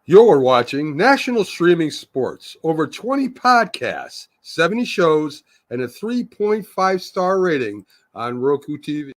You're watching National Streaming Sports, over 20 podcasts, 70 shows, and a 3.5-star rating on Roku TV.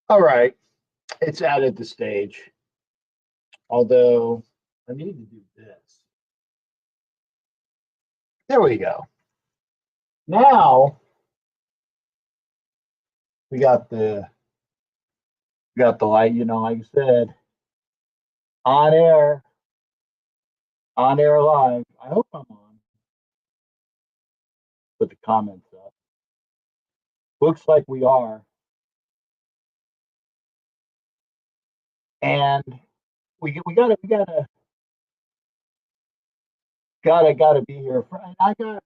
All right, it's added the stage. Although I need to do this. There we go. Now we got the light, like I said, on air live. I hope I'm on. Put the comments up. Looks like we are. And we gotta be here.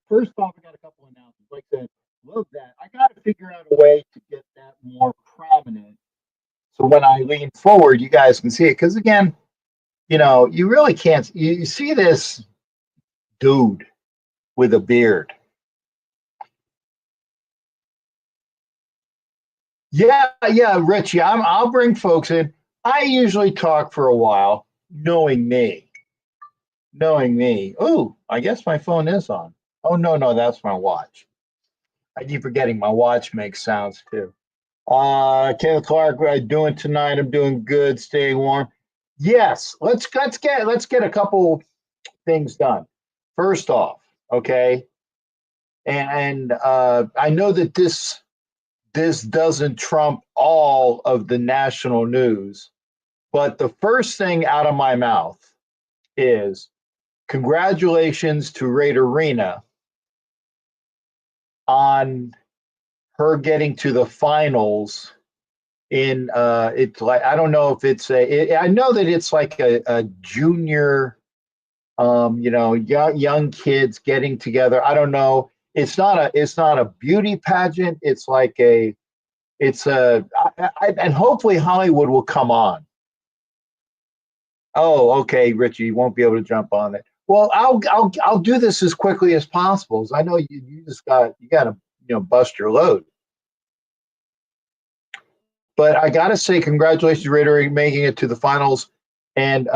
First off, I got a couple of announcements. Like I said, love that. I gotta figure out a way to get that more prominent, so when I lean forward, you guys can see it. Because again, you really can't. You see this dude with a beard. Yeah, Richie. I'll bring folks in. I usually talk for a while, knowing me. Oh, I guess my phone is on. Oh, no, that's my watch. I keep forgetting my watch makes sounds too. Taylor Clark, what are you doing tonight? I'm doing good, staying warm. Yes, let's get a couple things done. First off, okay, and I know that this doesn't trump all of the national news. But the first thing out of my mouth is congratulations to Raiderina on her getting to the finals in it's like, I don't know if it's I know that it's like a junior young kids getting together. I don't know. It's not a beauty pageant. It's like and hopefully Hollywood will come on. Oh, okay, Richie, you won't be able to jump on it. Well, I'll do this as quickly as possible. I know you got to bust your load. But I got to say, congratulations, Raider, making it to the finals. And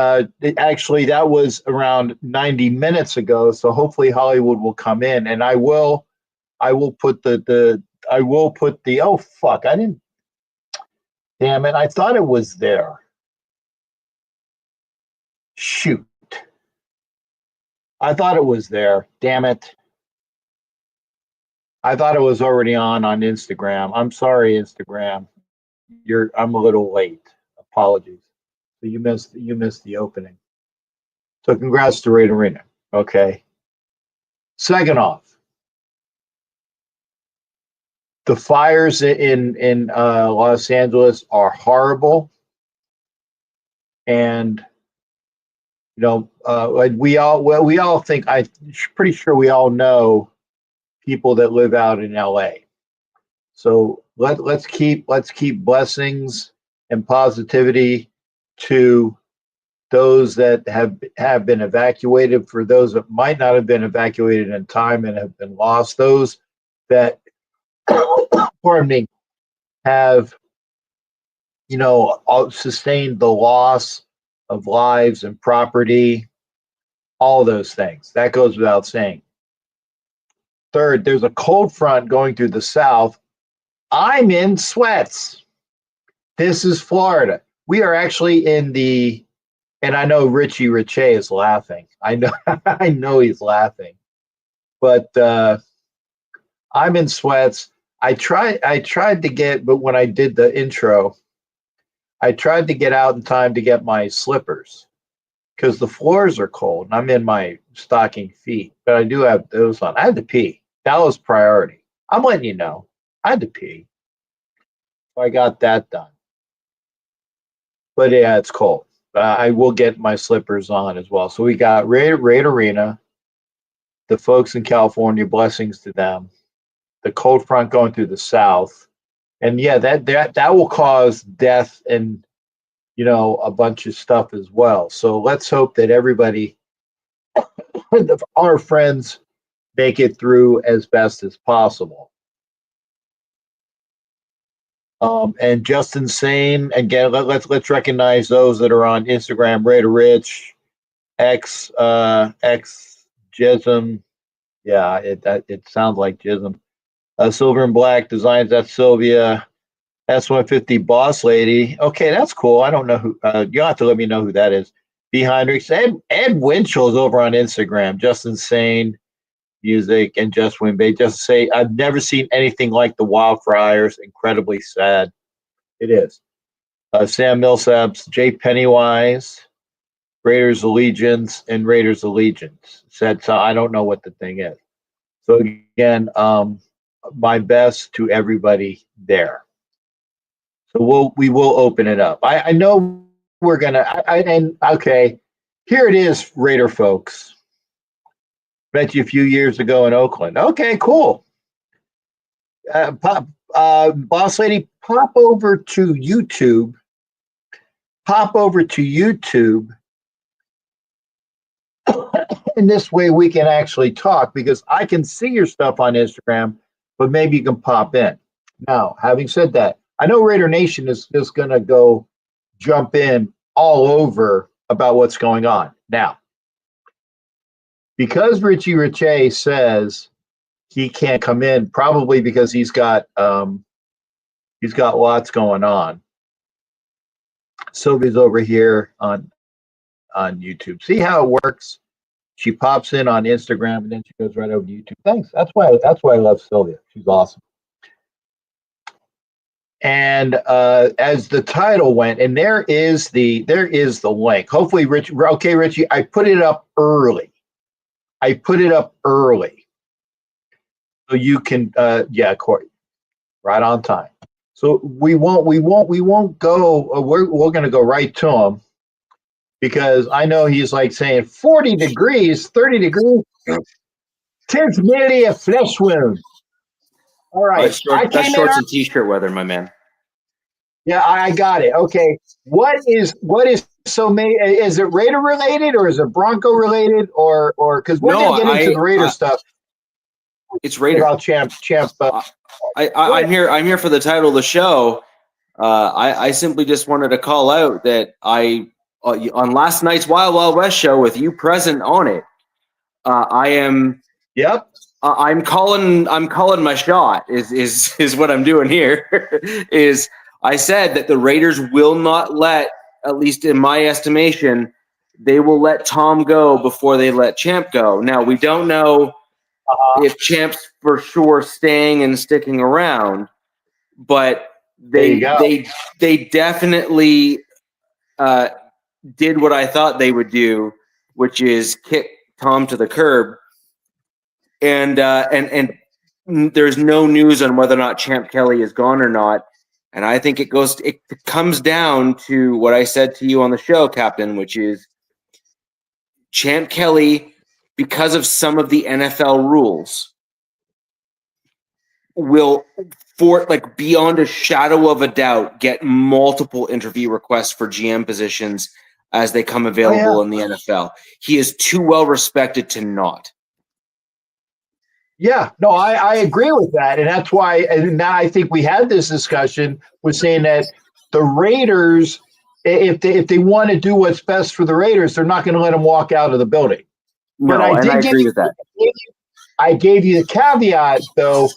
actually, that was around 90 minutes ago. So hopefully Hollywood will come in, and I will put the oh fuck, I didn't, damn it, I thought it was there. Shoot. I thought it was there. Damn it. I thought it was already on Instagram. I'm sorry, Instagram. I'm a little late. Apologies. So you missed the opening. So congrats to Raid Arena. Okay. Second off, the fires in Los Angeles are horrible, and we all think, I'm pretty sure we all know people that live out in LA. So let's keep blessings and positivity to those that have been evacuated, for those that might not have been evacuated in time and have been lost, those that pardon me, have sustained the loss of lives and property, all those things. That goes without saying. Third, there's a cold front going through the south. I'm in sweats. This is Florida. We are actually in the, and I know Richie Riche is laughing. I know he's laughing. But I'm in sweats. I tried to get, but when I did the intro, I tried to get out in time to get my slippers because the floors are cold and I'm in my stocking feet, but I do have those on. I had to pee. That was priority. I'm letting you know. I had to pee. So I got that done. But yeah, it's cold. I will get my slippers on as well. So we got Raid Arena, the folks in California, blessings to them. The cold front going through the south. And yeah, that will cause death and a bunch of stuff as well. So let's hope that everybody, our friends, make it through as best as possible. And just insane again. Let's recognize those that are on Instagram. Raider Rich, X Jism. Yeah, it sounds like Jism. Silver and Black Designs. That's Sylvia. S150 Boss Lady. Okay, that's cool. I don't know who. You'll have to let me know who that is. B. Heinrichs. Ed Winchell is over on Instagram. Just Insane Music and Just Win Bay. Just say, I've never seen anything like the Wildfires. Incredibly sad. It is. Sam Millsaps, Jay Pennywise, Raiders Allegiance, and Raiders Allegiance. Said, so I don't know what the thing is. So again, my best to everybody there. So we will open it up. I know we're gonna. Okay, here it is, Raider folks. Met you a few years ago in Oakland. Okay, cool. Boss Lady, pop over to YouTube. And this way we can actually talk, because I can see your stuff on Instagram, but maybe you can pop in. Now, having said that, I know Raider Nation is just going to jump in all over about what's going on. Now, because Richie Riche says he can't come in, probably because he's got lots going on. Sylvia's over here on YouTube. See how it works? She pops in on Instagram and then she goes right over to YouTube. Thanks. That's why I love Sylvia. She's awesome. And as the title went, and there is the link. Hopefully, Richie, I put it up early. So you can, Corey, right on time. So we won't go. We're going to go right to him, because I know he's like saying 40 degrees, 30 degrees. 'Tis merely a flesh wound. All right. That's shorts and t-shirt weather, my man. Yeah, I got it. Okay. What is so many? Is it Raider related, or is it Bronco related, or because we're going to get into the Raider stuff? It's Raider. About champ. I'm here for the title of the show, I simply just wanted to call out that on last night's Wild Wild West show with you present on it, I am. Yep. I'm calling my shot. Is what I'm doing here. Is I said that the Raiders will not let, at least in my estimation, they will let Tom go before they let Champ go. Now we don't know if Champ's for sure staying and sticking around, but they definitely did what I thought they would do, which is kick Tom to the curb. And there's no news on whether or not Champ Kelly is gone or not. And I think it comes down to what I said to you on the show, Captain, which is Champ Kelly, because of some of the NFL rules, will, for like beyond a shadow of a doubt, get multiple interview requests for GM positions as they come available in the NFL. He is too well respected to not. Yeah, no, I agree with that. And that's why, and now I think we had this discussion with saying that the Raiders, if they want to do what's best for the Raiders, they're not going to let him walk out of the building. No, but I agree with that. I gave you the caveat, though,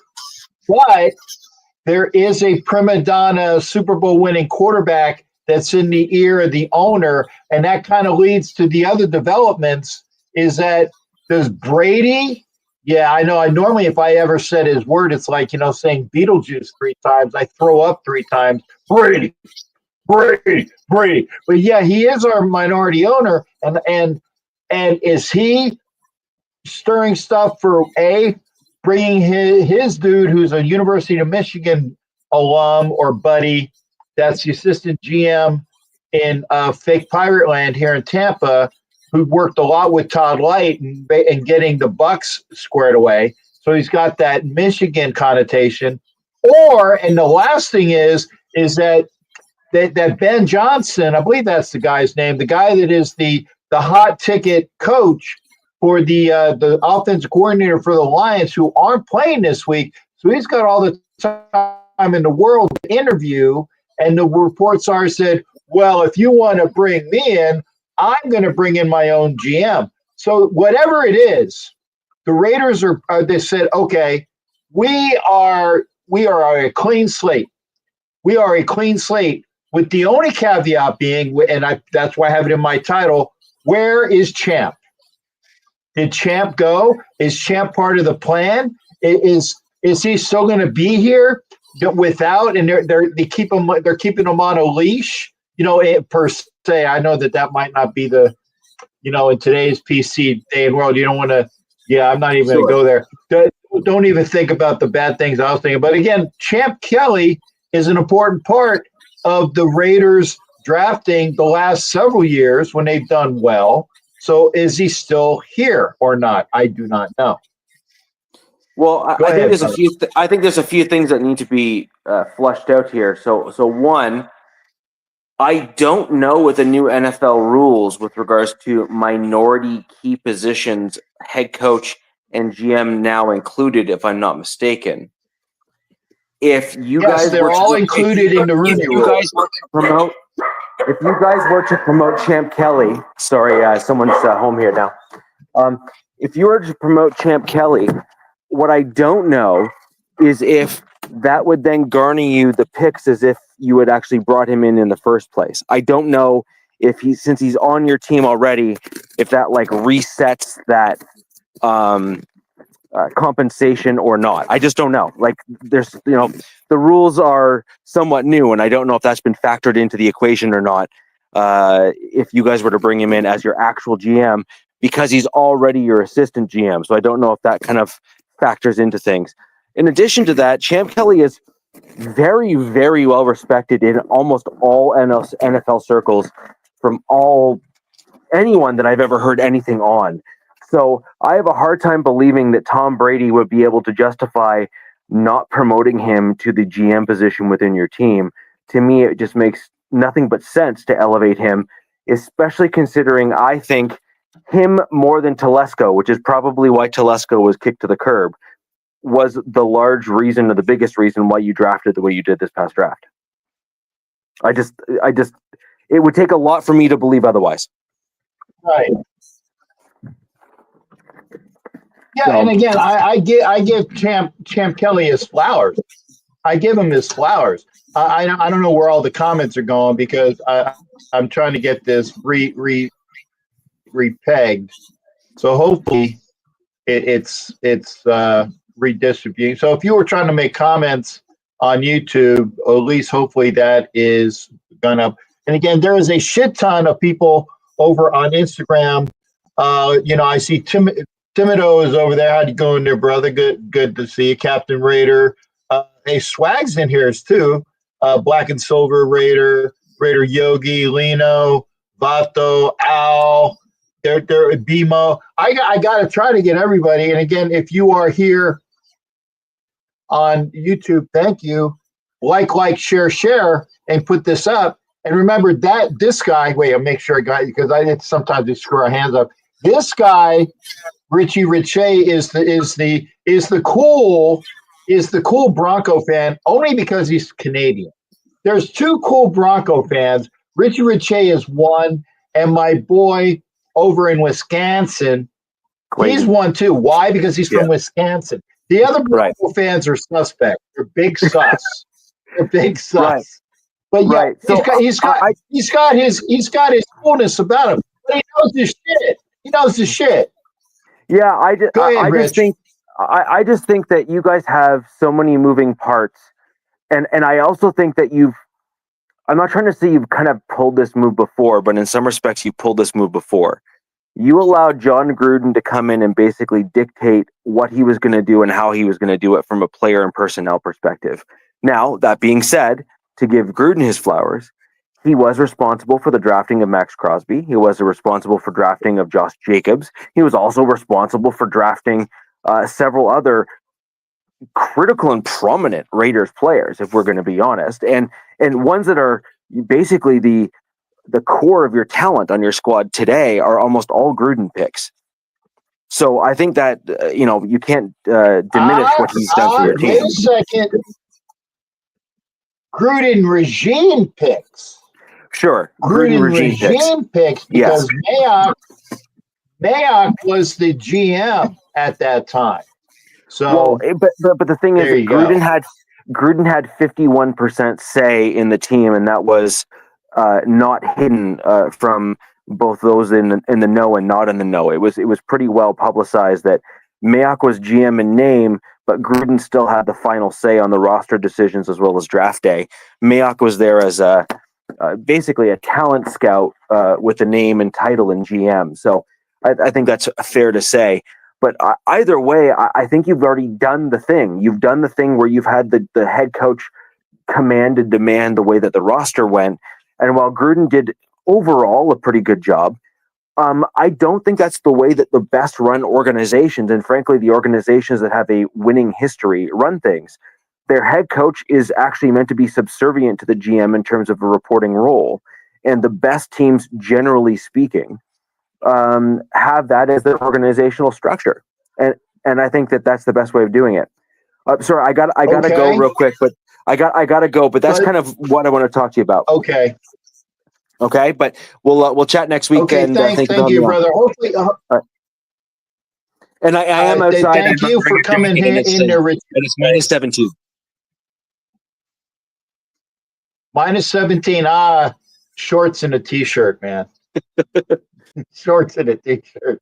but there is a prima donna Super Bowl winning quarterback that's in the ear of the owner, and that kind of leads to the other developments, is that does Brady – yeah, I know. Normally, if I ever said his word, it's like, saying Beetlejuice 3 times. I throw up 3 times. Brady. But yeah, he is our minority owner, and is he stirring stuff for bringing his dude who's a University of Michigan alum or buddy, that's the assistant GM in fake Pirate Land here in Tampa, who worked a lot with Todd Light and getting the Bucks squared away. So he's got that Michigan connotation. And the last thing is that Ben Johnson, I believe that's the guy's name, the guy that is the hot ticket coach for the offensive coordinator for the Lions, who aren't playing this week. So he's got all the time in the world to interview. And the reports said, well, if you want to bring me in, I'm going to bring in my own GM. So whatever it is, the Raiders they said, okay, we are a clean slate. We are a clean slate, with the only caveat being, and that's why I have it in my title, where is Champ? Did Champ go? Is Champ part of the plan? Is he still going to be here without? And they're keeping him on a leash, per se. I know that might not be the, in today's PC day and world, you don't want to. Yeah, I'm not even going to go there. Don't even think about the bad things I was thinking. But again, Champ Kelly is an important part of the Raiders drafting the last several years when they've done well. So is he still here or not? I do not know. Well, I think there's a few things that need to be flushed out here. So one, I don't know with the new NFL rules with regards to minority key positions, head coach and GM now included, if I'm not mistaken. If you guys they're all included in the Rooney Rule. If you guys were to promote Champ Kelly, sorry, someone's home here now. If you were to promote Champ Kelly, what I don't know is if that would then garner you the picks as if you had actually brought him in the first place. I don't know if since he's on your team already, if that like resets that compensation or not. I just don't know. Like there's, the rules are somewhat new, and I don't know if that's been factored into the equation or not. If you guys were to bring him in as your actual GM, because he's already your assistant GM. So I don't know if that kind of factors into things. In addition to that, Champ Kelly is very, very well respected in almost all NFL circles from anyone that I've ever heard anything on. So I have a hard time believing that Tom Brady would be able to justify not promoting him to the GM position within your team. To me, it just makes nothing but sense to elevate him, especially considering I think him more than Telesco, which is probably why Telesco was kicked to the curb, was the large reason or the biggest reason why you drafted the way you did this past draft. I just, it would take a lot for me to believe otherwise. Right. Yeah, and again, I give Champ Kelly his flowers. I give him his flowers. I don't know where all the comments are going because I'm trying to get this repegged. So hopefully it's redistributing. So if you were trying to make comments on YouTube, or at least hopefully that is gone up. And again, there is a shit ton of people over on Instagram. I see Timido is over there. How'd you go in there, brother? Good to see you, Captain Raider. Hey, Swag's in here too. Black and Silver Raider, Raider Yogi, Lino, Vato, Al. They're BMO. I got to try to get everybody. And again, if you are here on YouTube, thank you. Like, share, and put this up. And remember that this guy. Wait, I'll make sure I got you because sometimes we screw our hands up. This guy, Richie Richey, is the cool Bronco fan only because he's Canadian. There's two cool Bronco fans. Richie Richey is one, and my boy over in Wisconsin, he's one too. Why? Because he's from Wisconsin. The other Bronco fans are suspect. They're big sus. They're big sus. Right. But yeah, so he's got his coolness about him. But he knows his shit. He knows his shit. Yeah, I just think that you guys have so many moving parts, and I also think that I'm not trying to say you've kind of pulled this move before, but in some respects you pulled this move before. You allowed John Gruden to come in and basically dictate what he was going to do and how he was going to do it from a player and personnel perspective. Now, that being said, to give Gruden his flowers, he was responsible for the drafting of Max Crosby. He was responsible for drafting of Josh Jacobs. He was also responsible for drafting several other critical and prominent Raiders players, if we're going to be honest, and ones that are basically the core of your talent on your squad today are almost all Gruden picks. So I think that you can't diminish what he's done for your team. Wait a second. Gruden regime picks. Sure, Gruden regime picks because Mayock was the GM at that time. So, but the thing is, Gruden had 51% say in the team, and that was not hidden from both those in the know and not in the know. It was pretty well publicized that Mayock was GM in name, but Gruden still had the final say on the roster decisions as well as draft day. Mayock was there as basically a talent scout with the name and title in GM. So I think that's fair to say. But either way, I think you've already done the thing. You've done the thing where you've had the head coach command and demand the way that the roster went. And while Gruden did overall a pretty good job, I don't think that's the way that the best run organizations, and frankly, the organizations that have a winning history, run things. Their head coach is actually meant to be subservient to the GM in terms of a reporting role. And the best teams, generally speaking, have that as their organizational structure. And I think that that's the best way of doing it. Sorry, I got to go real quick, but I got to go, but that's kind of what I want to talk to you about. Okay, but we'll chat next week. Okay, and thank you, brother. Hopefully, right. And I am outside. Thank you for coming here in there, Rich. And it's minus 17. Minus 17. Shorts and a t-shirt, man. Shorts and a t-shirt.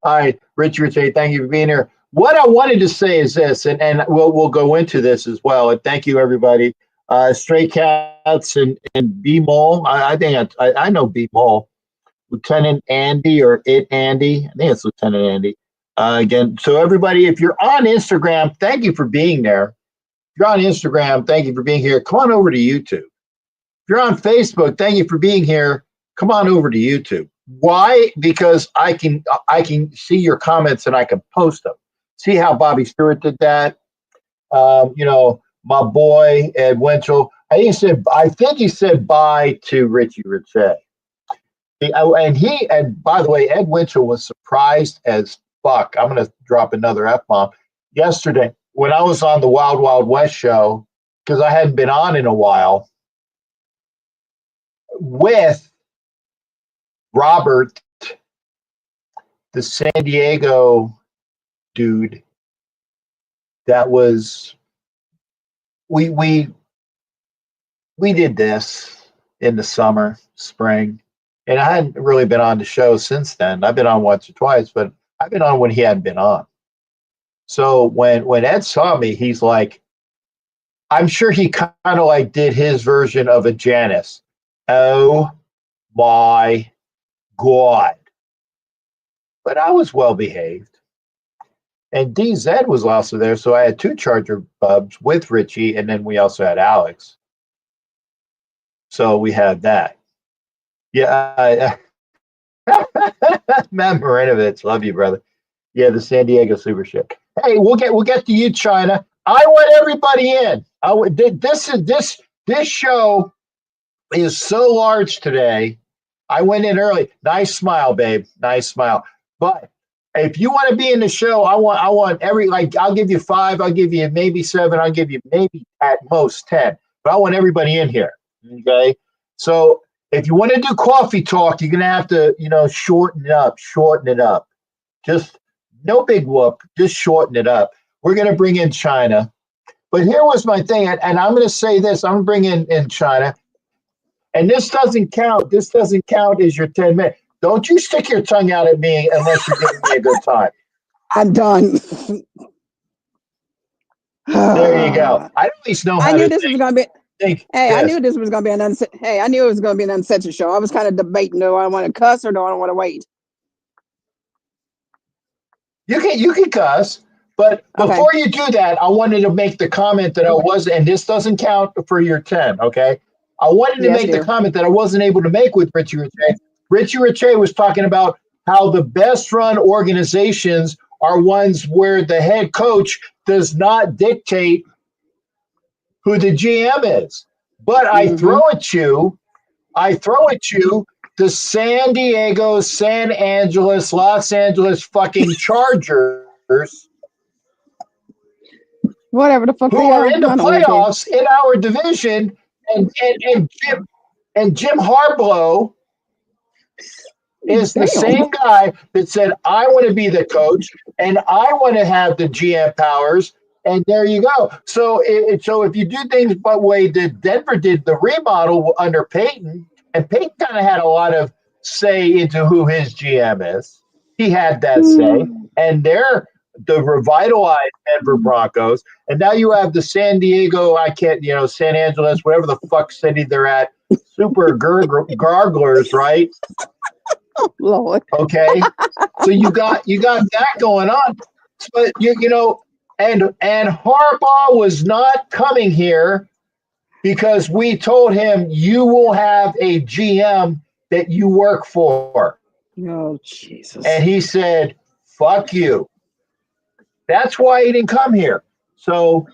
All right, Richard, thank you for being here. What I wanted to say is this, and we'll go into this as well. And thank you, everybody. Stray Cats and B-Mole. I think I know B-Mole. Lieutenant Andy or Andy. I think it's Lieutenant Andy. Again, so everybody, if you're on Instagram, thank you for being there. If you're on Instagram, thank you for being here. Come on over to YouTube. If you're on Facebook, thank you for being here. Come on over to YouTube. Why? Because I can see your comments and I can post them. See how Bobby Stewart did that? My boy Ed Winchell. I think he said bye to Richie Richey. And by the way, Ed Winchell was surprised as fuck. I'm going to drop another F-bomb. Yesterday, when I was on the Wild Wild West show, because I hadn't been on in a while, with Robert, the San Diego dude. That was we did this in the summer, spring, and I hadn't really been on the show since then. I've been on once or twice, but I've been on when he hadn't been on. So when Ed saw me, he's like, I'm sure he kind of like did his version of a Janice. Oh my God. But I was well behaved. And DZ was also there, so I had two Charger bubs with Richie, and then we also had Alex. So we had that. Yeah, Matt Marinovich, love you, brother. Yeah, the San Diego Super Ship. Hey, we'll get to you, China. I want everybody in. This show is so large today. I went in early. Nice smile, babe. Nice smile. But if you want to be in the show, I want every, like, I'll give you 5, I'll give you maybe 7, I'll give you maybe at most 10. But I want everybody in here. Okay. So if you want to do coffee talk, you're gonna have to, shorten it up. Just no big whoop, just shorten it up. We're gonna bring in China. But here was my thing, and I'm gonna say this, I'm gonna bring in China. And this doesn't count. This doesn't count as your 10 minutes. Don't you stick your tongue out at me unless you're giving me a good time. I'm done. There you go. I at least know how I knew to this was going to be. think. Hey, Yes. I knew this was going to be I knew it was going to be an uncensored show. I was kind of debating: do I want to cuss or do I want to wait? You can cuss, but before you do that, I wanted to make the comment that I was, and this doesn't count for your 10. Okay, I wanted to make the comment that I wasn't able to make with Richie Riche. Richie Riche was talking about how the best run organizations are ones where the head coach does not dictate who the GM is. But I throw at you the San Diego, San Angeles, Los Angeles fucking Chargers, whatever the fuck who they are in the I don't really care. playoffs in our division, and Jim Harbaugh is the same guy that said, I want to be the coach and I want to have the GM powers. And there you go. So if you do things the way that Denver did the remodel under Peyton, and Peyton kind of had a lot of say into who his GM is. He had that say. And they're the revitalized Denver Broncos. And now you have the San Diego, San Angeles, whatever the fuck city they're at, super garglers, right? Oh, Lord. Okay. So you got that going on. But and Harbaugh was not coming here because we told him you will have a GM that you work for. Oh, Jesus. And he said, fuck you. That's why he didn't come here. So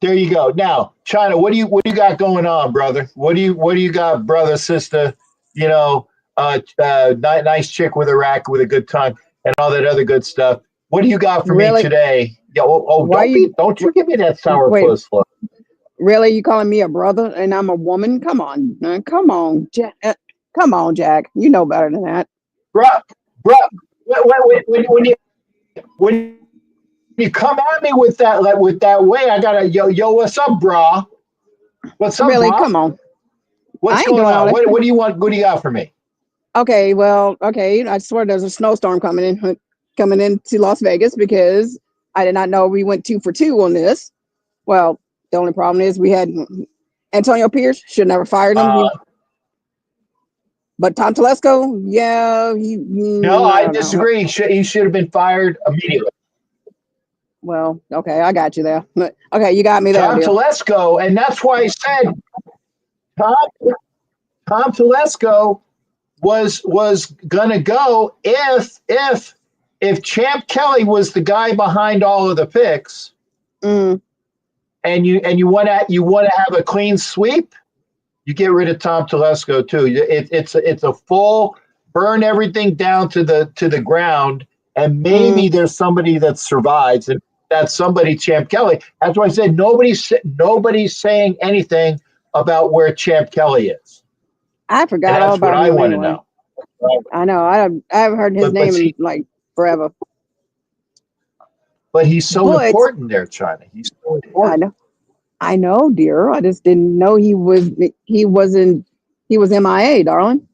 there you go. Now, China, what do you got going on, brother? What do you got, brother, sister? Nice chick with a rack with a good tongue and all that other good stuff. What do you got for me today? Yeah. Don't you give me that sourpuss look. Really, you calling me a brother and I'm a woman? Come on, man. Come on, Jack. Come on, Jack. You know better than that, bruh. When you come at me with that way, I gotta yo, what's up, brah? What's up, really? brah? Come on. What's going on? What do you want? What do you got for me? Okay, I swear there's a snowstorm coming into Las Vegas because I did not know we went 2 for 2 on this. Well, the only problem is we had Antonio Pierce, should never fired him. But Tom Telesco, I disagree. He should have been fired immediately. Well, okay, I got you there. Okay, you got me there. Tom Telesco, and that's why I said Tom Telesco was gonna go if Champ Kelly was the guy behind all of the picks, and you want to have a clean sweep, you get rid of Tom Telesco too. It's a full burn everything down to the ground, and maybe there's somebody that survives, and that's somebody Champ Kelly. That's why I said nobody's saying anything about where Champ Kelly is. I And forgot all that's what about I him want to anyway. know. I know. I haven't heard his But name in see, like forever. but he's so But important there, China. He's so I important. know, I know, dear. I just didn't know he wasn't. He was MIA, darling.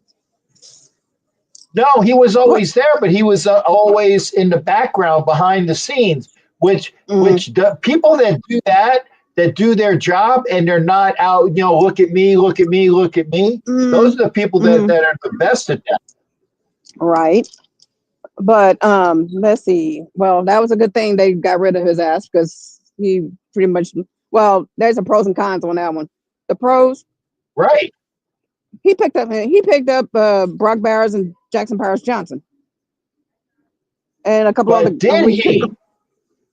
No, he was What? always there, but he was always in the background behind the scenes, which people that do that do their job and they're not out, look at me, look at me, look at me. Those are the people that are the best at that. Right. But let's see. Well, that was a good thing they got rid of his ass because he pretty much. Well, there's a pros and cons on that one. The pros, Right. he picked up Brock Bowers and Jackson Powers Johnson and a couple But other. did he?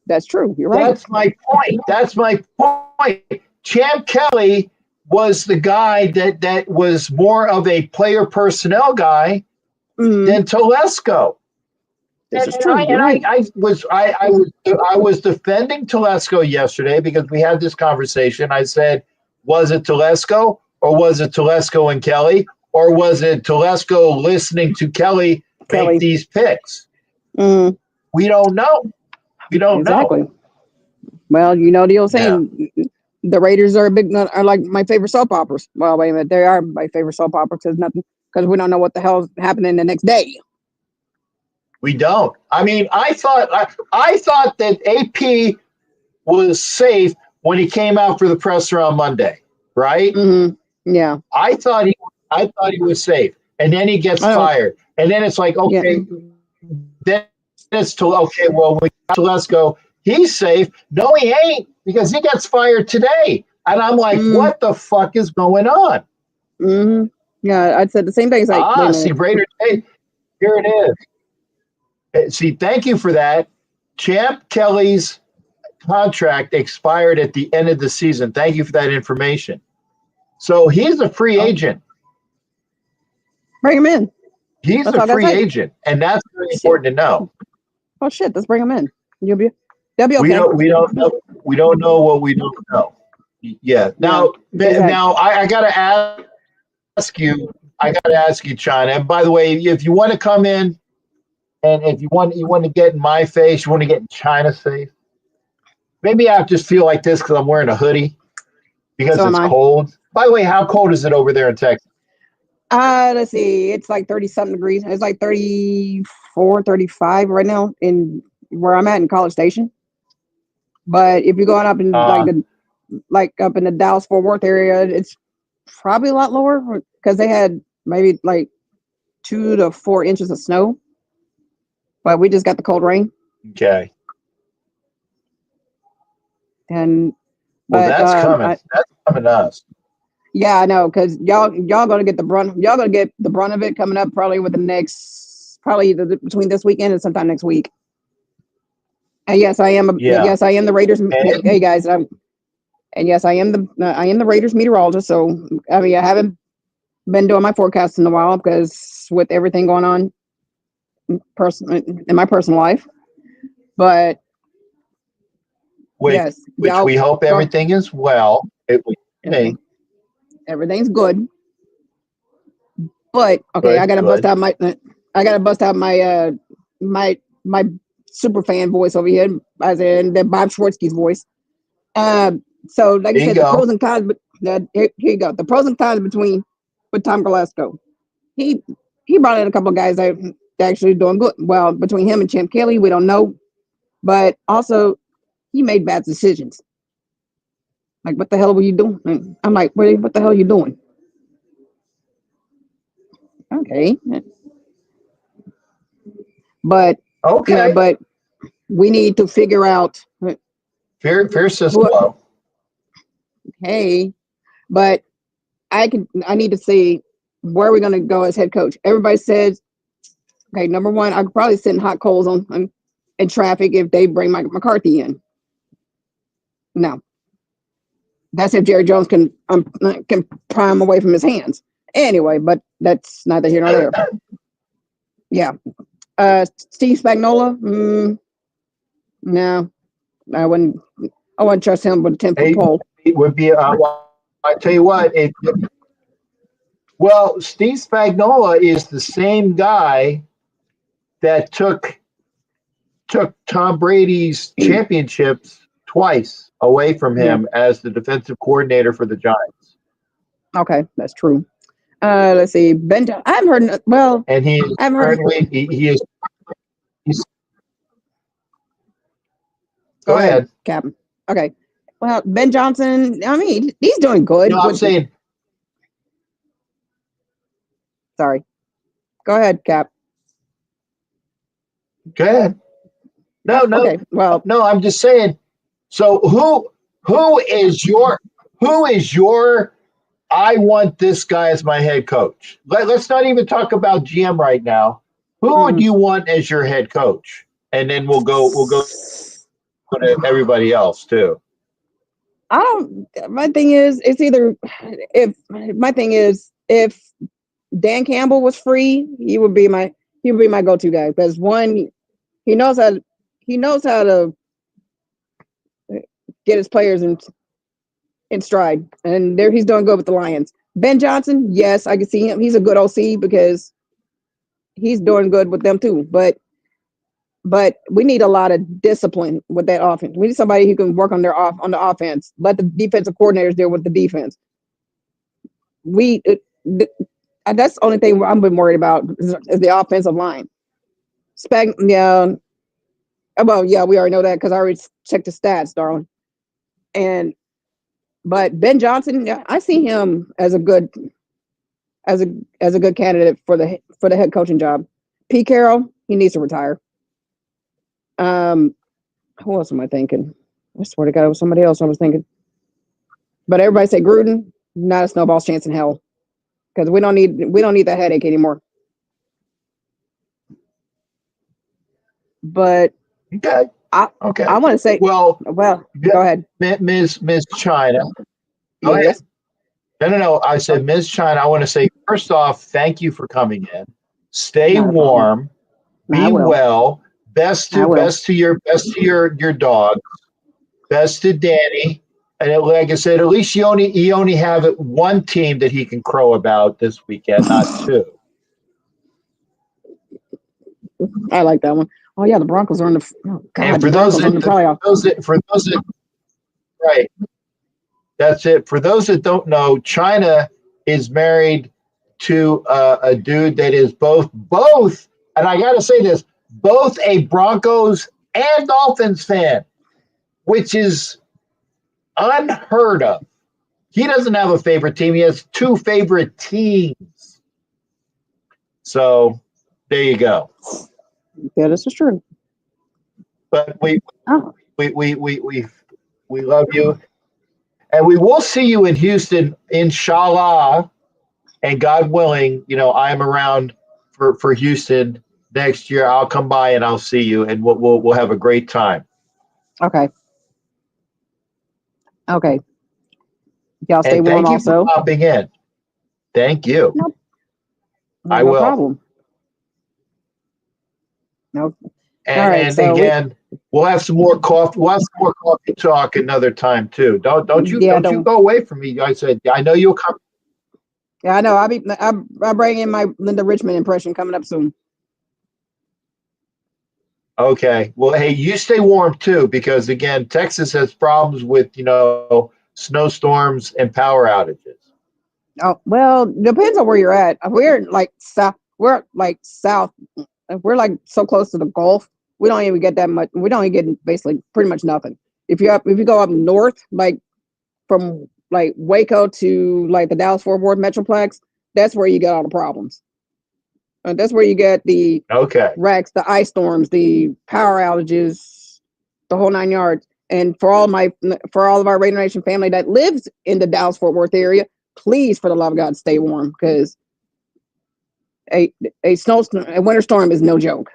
That's true. You're right. That's my point. That's my point. Champ Kelly was the guy that was more of a player personnel guy than Telesco. This And, is true. I was defending Telesco yesterday because we had this conversation. I said, was it Telesco or was it Telesco and Kelly or was it Telesco listening to Kelly make these picks? We don't know. We don't know. Well, you know the old saying, the Raiders are like my favorite soap operas. Well, wait a minute, they are my favorite soap operas because we don't know what the hell's happening the next day. We don't. I mean, I thought that AP was safe when he came out for the presser on Monday, right? Yeah. I thought he was safe, and then he gets fired, and then it's like, okay, then it's to okay. Well, we got Telesco, he's safe. No, he ain't because he gets fired today, and I'm like, what the fuck is going on? Yeah, I said the same thing. It's like, see, Raider, hey, here it is. See, thank you for that. Champ Kelly's contract expired at the end of the season. Thank you for that information. So he's a free agent. Bring him in. He's a free agent, and that's very important to know. Oh shit! Let's bring him in. They'll be okay. We don't know. We don't know what we don't know. Yeah. Now, I gotta ask you. China. And by the way, if you want to come in. And if you want to get in my face, you want to get in China's face. Maybe I just feel like this because I'm wearing a hoodie because it's cold. By the way, how cold is it over there in Texas? Let's see. It's like 30-something degrees. It's like 34, 35 right now in where I'm at in College Station. But if you're going up in up in the Dallas-Fort Worth area, it's probably a lot lower because they had maybe like 2 to 4 inches of snow. But we just got the cold rain. Okay. And that's coming. That's coming to us. Yeah, I know, because y'all gonna get the brunt. Y'all gonna get the brunt of it coming up probably with the next, either between this weekend and sometime next week. And yes, I am. Yes, I am the Raiders. Hey guys, yes, I am the Raiders meteorologist. So I mean, I haven't been doing my forecast in a while because with everything going on in my personal life, but which we hope everything is well. Everything's good, but okay, I gotta bust out my my super fan voice over here, as in the Bob Schwartzky's voice. So like I said, the pros and cons. But here you go. The pros and cons with Tom Telesco. He brought in a couple of guys that actually doing good. Well, between him and Champ Kelly, we don't know, but also he made bad decisions. Like, what the hell were you doing? I'm like, what the hell are you doing? Okay. But but we need to figure out fair system. Hey, but I need to see where we're gonna go as head coach. Everybody says, okay, number one, I could probably sit in hot coals in traffic if they bring Mike McCarthy in. No. That's if Jerry Jones can pry him away from his hands. Anyway, but that's neither here nor there. Yeah. Steve Spagnuolo, no, I wouldn't trust him with a 10-foot pole. It would be. I tell you what, Well, Steve Spagnuolo is the same guy that took Tom Brady's championships twice away from him as the defensive coordinator for the Giants. Okay, that's true. Let's see. I haven't heard. Well, And he is I haven't heard. currently he's Go go ahead. Captain. Okay. Well, Ben Johnson. I mean, he's doing good. No, I'm saying. Sorry. Go ahead, Cap. Go ahead. No. Okay. Well, no, I'm just saying. So who is your I want this guy as my head coach? Let's not even talk about GM right now. Who would you want as your head coach? And then we'll go to everybody else too. My thing is, if Dan Campbell was free, he would be my go-to guy, because one, he knows how to get his players in stride, and there he's doing good with the Lions. Ben Johnson, yes, I can see him. He's a good OC because he's doing good with them too. But we need a lot of discipline with that offense. We need somebody who can work on the offense. Let the defensive coordinators deal with the defense. That's the only thing I'm been worried about is the offensive line. Well, yeah, we already know that because I already checked the stats, darling. But Ben Johnson, I see him as a good candidate for the head coaching job. Pete Carroll, he needs to retire. Who else am I thinking? I swear to God, it was somebody else I was thinking. But everybody say Gruden, not a snowball's chance in hell, because we don't need that headache anymore. But Okay. I want to say, well, go ahead, Ms. China. Go ahead. Yes. No. I said, Ms. China, I want to say, first off, thank you for coming in. Stay warm. Be well. Best to your dog. Best to Danny. And like I said, at least you only have one team that he can crow about this weekend, not two. I like that one. Oh yeah, the Broncos are in the. Oh God, and for those that right, that's it. For those that don't know, China is married to a dude that is both, and I got to say this, both a Broncos and Dolphins fan, which is unheard of. He doesn't have a favorite team. He has two favorite teams. So there you go. Yeah, this is true. But we love you, and we will see you in Houston, inshallah, and God willing. I'm around for Houston next year. I'll come by and I'll see you, and we'll have a great time. Okay. Y'all stay warm. Thank you for popping in. Thank you. Nope. I will. No problem. Nope. And again, we'll have some more coffee. We'll have some more coffee talk another time too. Don't you go away from me. I said I know you'll come. Yeah, I know. I'll bring in my Linda Richmond impression coming up soon. Okay. Well, hey, you stay warm too, because again, Texas has problems with snowstorms and power outages. Oh well, depends on where you're at. We're like south. We're like south. We're like so close to the Gulf. We don't even get that much. We don't even get basically pretty much nothing. If you go up north, like from like Waco to like the Dallas-Fort Worth Metroplex, that's where you get all the problems. That's where you get the wrecks, the ice storms, the power outages, the whole 9 yards. And for all of our Raider Nation family that lives in the Dallas-Fort Worth area, please, for the love of God, stay warm, because a winter storm is no joke.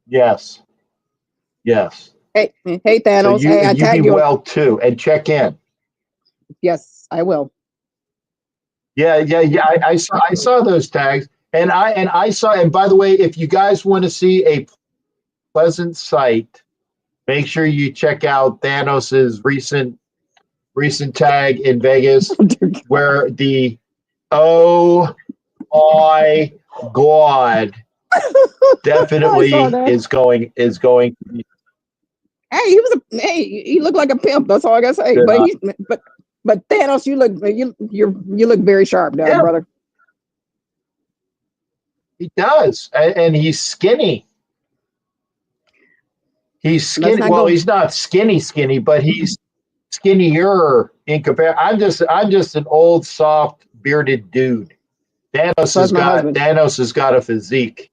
Yes. Hey, Thanos. So you be well too, and check in. Yes, I will. Yeah. I saw those tags, and I saw. And by the way, if you guys want to see a pleasant sight, make sure you check out Thanos's recent recent tag in Vegas where the oh my God definitely is going to be Hey, he looked like a pimp. That's all I gotta say. But Thanos, you look very sharp, now, Yeah. brother. He does, and he's skinny. He's skinny. Well, he's not skinny, but he's skinnier in comparison. I'm just an old, soft, bearded dude. Thanos has got a physique.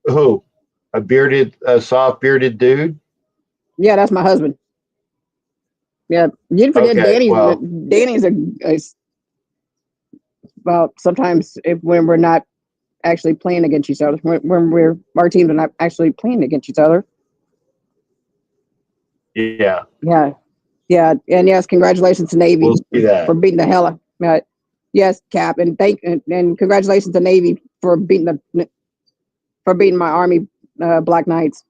Who? A soft bearded dude? Yeah, that's my husband. Yeah, you didn't forget Danny. Well, Danny's well, sometimes when we're not actually playing against each other, when our teams are not actually playing against each other. Yeah. Yeah, and yes, congratulations to Navy for beating the hell out. Yes, Cap, and congratulations to Navy for beating my Army Black Knights.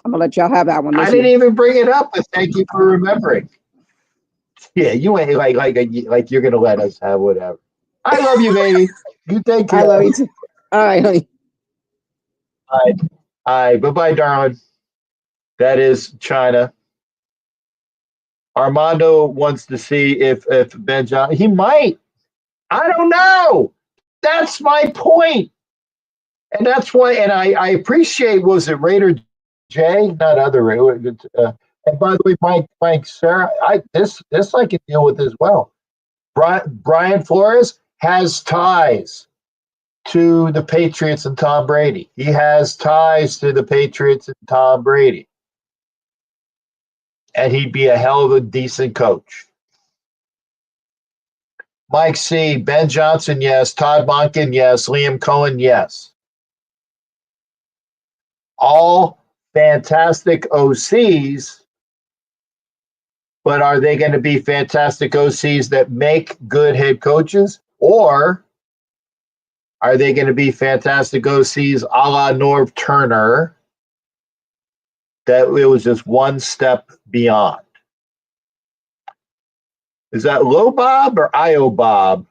I'm gonna let y'all have that one. I didn't even bring it up, but thank you for remembering. Yeah, you ain't like you're gonna let us have whatever. I love you, baby. You take care. I love you too. All right, honey. All right. Bye-bye, darling. That is China. Armando wants to see if Ben Johnson, he might. I don't know. That's my point. And that's why, and I appreciate, was it Raider J? Not other Raider. And by the way, Mike, Sarah, this I can deal with as well. Brian Flores has ties to the Patriots and Tom Brady. He has ties to the Patriots and Tom Brady. And he'd be a hell of a decent coach. Mike C., Ben Johnson, yes. Todd Monken, yes. Liam Cohen, yes. All fantastic OCs, but are they going to be fantastic OCs that make good head coaches? Or are they going to be fantastic OCs a la Norv Turner that it was just one step beyond? Is that Low Bob or IO Bob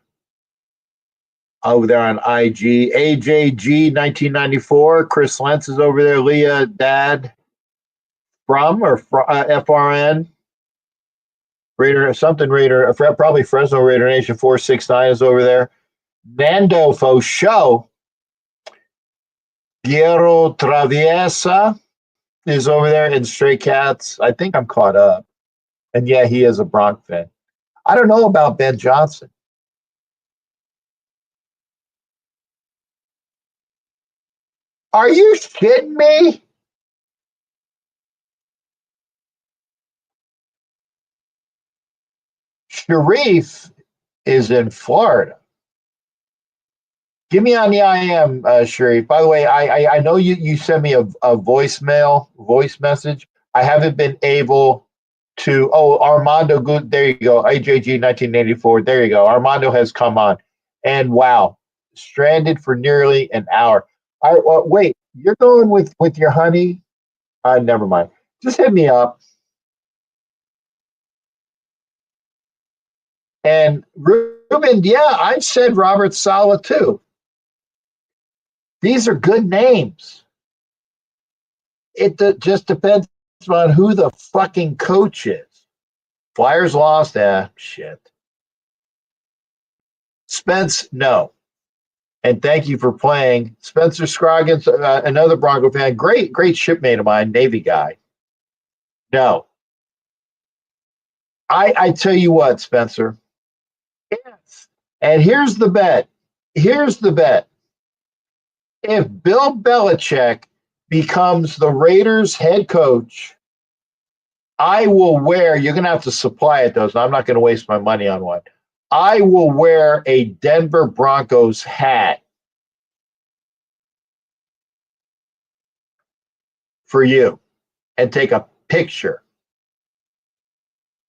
over there on IG? AJG 1994. Chris Lentz is over there. Leah Dad FRN. Raider, probably Fresno Raider Nation 469 is over there. Nando Faux Show. Piero Traviesa is over there in Stray Cats. I think I'm caught up. And yeah, he is a Bronx fan. I don't know about Ben Johnson. Are you kidding me? Sharif is in Florida. Give me on the IM, Sharif. By the way, I know you sent me a voice message. I haven't been able to. Oh, Armando, good. There you go. AJG 1984. There you go. Armando has come on, and wow, stranded for nearly an hour. Wait, you're going with your honey? Never mind. Just hit me up. And Ruben, yeah, I've said Robert Saleh too. These are good names. It just depends on who the fucking coach is. Flyers lost. Shit. Spence, no. And thank you for playing. Spencer Scroggins, another Bronco fan. Great shipmate of mine, Navy guy. No. I tell you what, Spencer. Yes. And here's the bet. If Bill Belichick becomes the Raiders head coach, I will wear, you're going to have to supply it, though, so I'm not going to waste my money on one. I will wear a Denver Broncos hat for you and take a picture.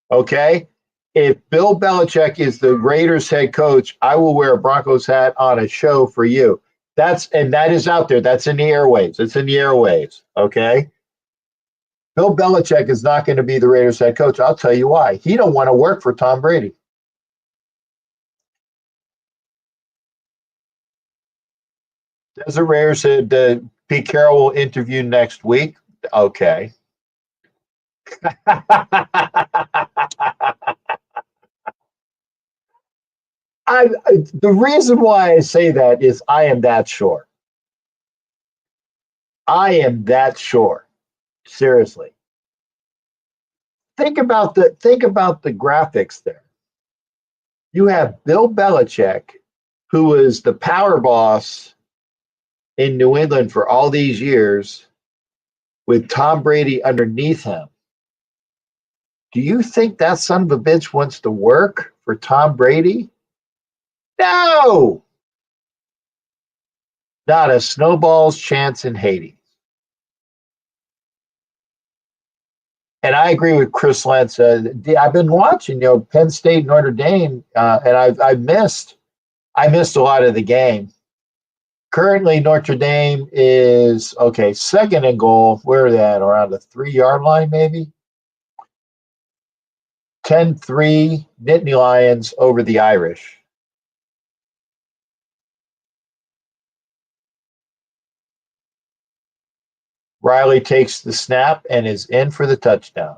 Okay? If Bill Belichick is the Raiders head coach, I will wear a Broncos hat on a show for you. That is out there. That's in the airwaves. It's in the airwaves. Okay? Bill Belichick is not going to be the Raiders head coach. I'll tell you why. He don't want to work for Tom Brady. Desert Raiders said Pete Carroll will interview next week. Okay. The reason why I say that is I am that sure. I am that sure. Seriously. Think about the graphics there. You have Bill Belichick, who was the power boss in New England for all these years, with Tom Brady underneath him. Do you think that son of a bitch wants to work for Tom Brady? No! Not a snowball's chance in Hades. And I agree with Chris Lentz. I've been watching, Penn State, Notre Dame, and I missed a lot of the game. Currently, Notre Dame is, second and goal. Where are they at? Around the 3-yard line, maybe? 10-3, Nittany Lions over the Irish. Riley takes the snap and is in for the touchdown.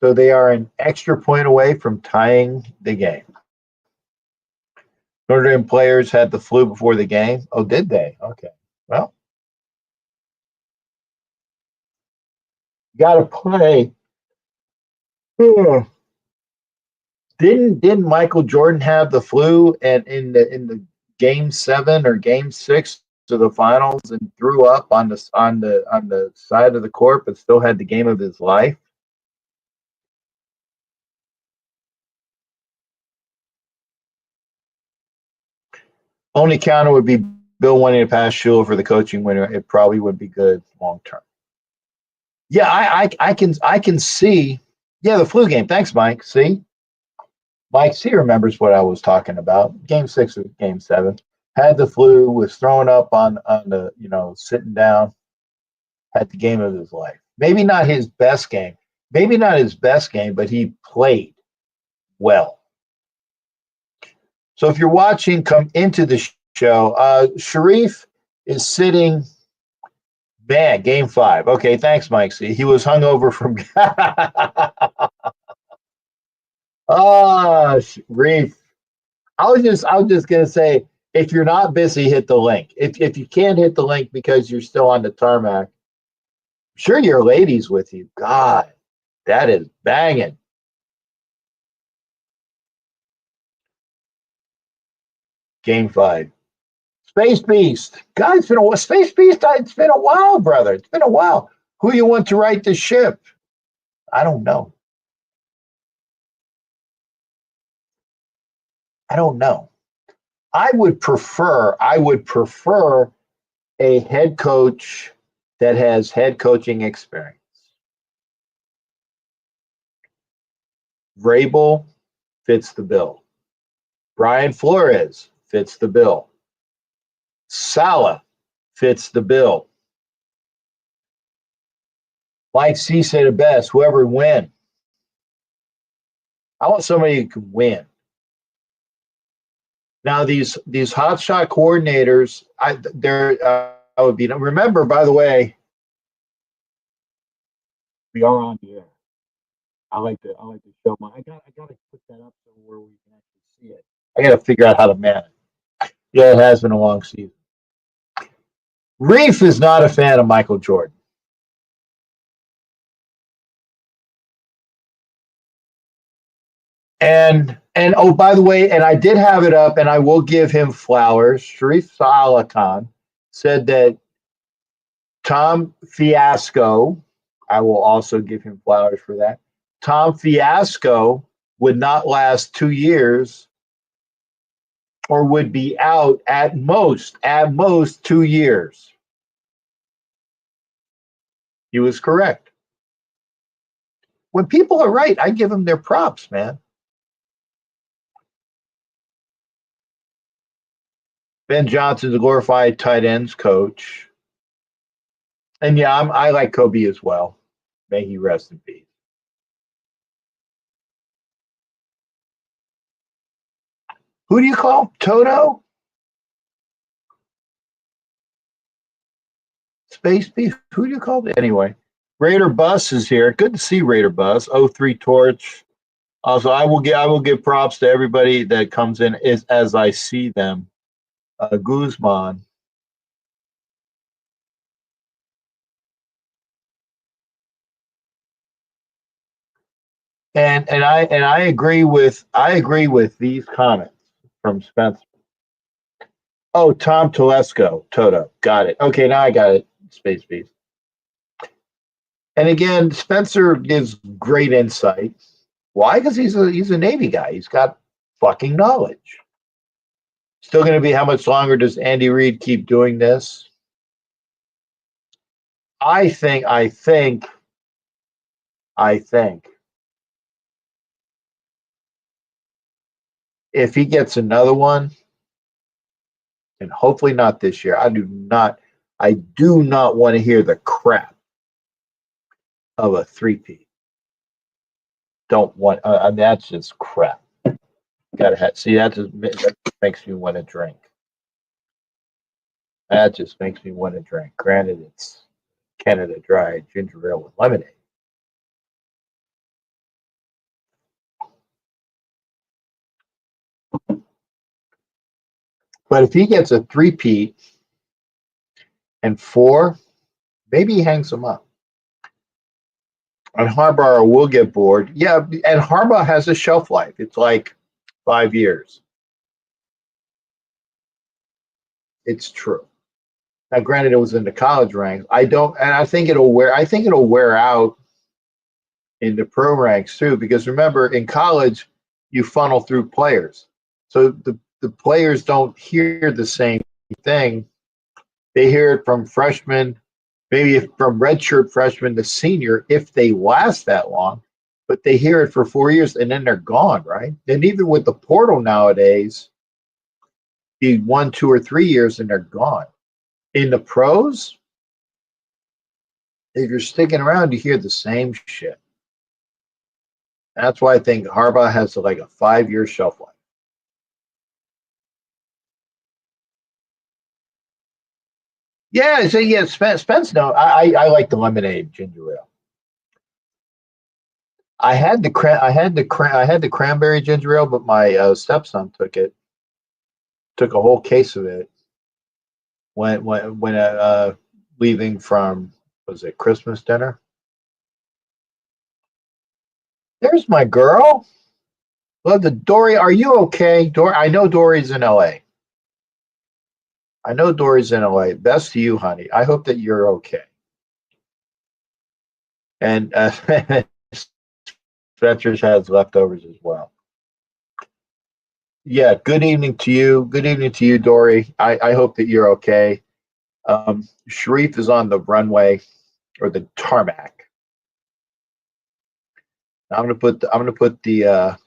So they are an extra point away from tying the game. Notre Dame players had the flu before the game. Oh, did they? Okay. Well, got to play. Didn't Michael Jordan have the flu and in the game 7 or game 6 to the finals and threw up on the side of the court, but still had the game of his life? Only counter would be Bill wanting to pass Shula for the coaching winner. It probably would be good long term. Yeah, I can see. Yeah, the flu game. Thanks, Mike. See, Mike C remembers what I was talking about. Game 6 or game 7. Had the flu, was thrown up on the, sitting down, had the game of his life. Maybe not his best game. But he played well. So if you're watching, come into the show. Sharif is sitting, game 5. Okay, thanks, Mike C. He was hungover from Sharif. I was just gonna say, if you're not busy, hit the link. If you can't hit the link because you're still on the tarmac, I'm sure your lady's with you. God, that is banging. Game 5. Space Beast. God, it's been a while. Space Beast, it's been a while, brother. It's been a while. Who you want to right the ship? I don't know. I would prefer a head coach that has head coaching experience. Vrabel fits the bill. Brian Flores fits the bill. Salah fits the bill. Mike C said it best, whoever win. I want somebody who can win. Now these hotshot coordinators, I would be. Remember, by the way, we are on the air. I like to show my. I gotta put that up where we can actually see it. I gotta figure out how to man it. Yeah, it has been a long season. Reef is not a fan of Michael Jordan. And oh, by the way, and I did have it up, and I will give him flowers. Sharif Salah Khan said that Tom Fiasco, I will also give him flowers for that. Tom Fiasco would not last 2 years or would be out at most 2 years. He was correct. When people are right, I give them their props, man. Ben Johnson's a glorified tight ends coach. And yeah, I like Kobe as well. May he rest in peace. Who do you call Toto? Space Beef? Who do you call it? Anyway, Raider Bus is here. Good to see Raider Bus. 03 Torch. Also, I will give props to everybody that comes in as I see them. Guzman. And I agree with these comments from Spencer. Oh, Tom Telesco TODAY. Got it. Okay, now I got it. Space Beast. And again, Spencer gives great insight. Why? Because he's a Navy guy. He's got fucking knowledge. Still going to be how much longer does Andy Reid keep doing this? I think if he gets another one, and hopefully not this year, I do not want to hear the crap of a three-peat. Don't want. That's just crap. Gotta have. See, that makes me want to drink. That just makes me want to drink. Granted, it's Canada Dry ginger ale with lemonade. But if he gets a three-peat and 4, maybe he hangs them up. And Harbaugh will get bored. Yeah, and Harbaugh has a shelf life. It's like 5 years. It's true. Now, granted, it was in the college ranks. I think it'll wear out in the pro ranks too. Because remember, in college, you funnel through players, so the players don't hear the same thing. They hear it from freshmen, maybe from redshirt freshman to senior, if they last that long. But they hear it for 4 years and then they're gone, right? And even with the portal nowadays, be 1, 2, or 3 years and they're gone. In the pros, if you're sticking around, you hear the same shit. That's why I think Harbaugh has like a 5-year shelf life. Yeah, so yeah, Spence. No, I like the lemonade ginger ale. I had the cranberry ginger ale, but my stepson took a whole case of it when leaving from, was it Christmas dinner? There's my girl. Love the Dory. Are you okay, Dory? I know Dory's in LA. Best to you, honey. I hope that you're okay. And Spencer's has leftovers as well. Yeah, good evening to you. Good evening to you, Dory. I hope that you're okay. Sharif is on the runway or the tarmac. I'm gonna put the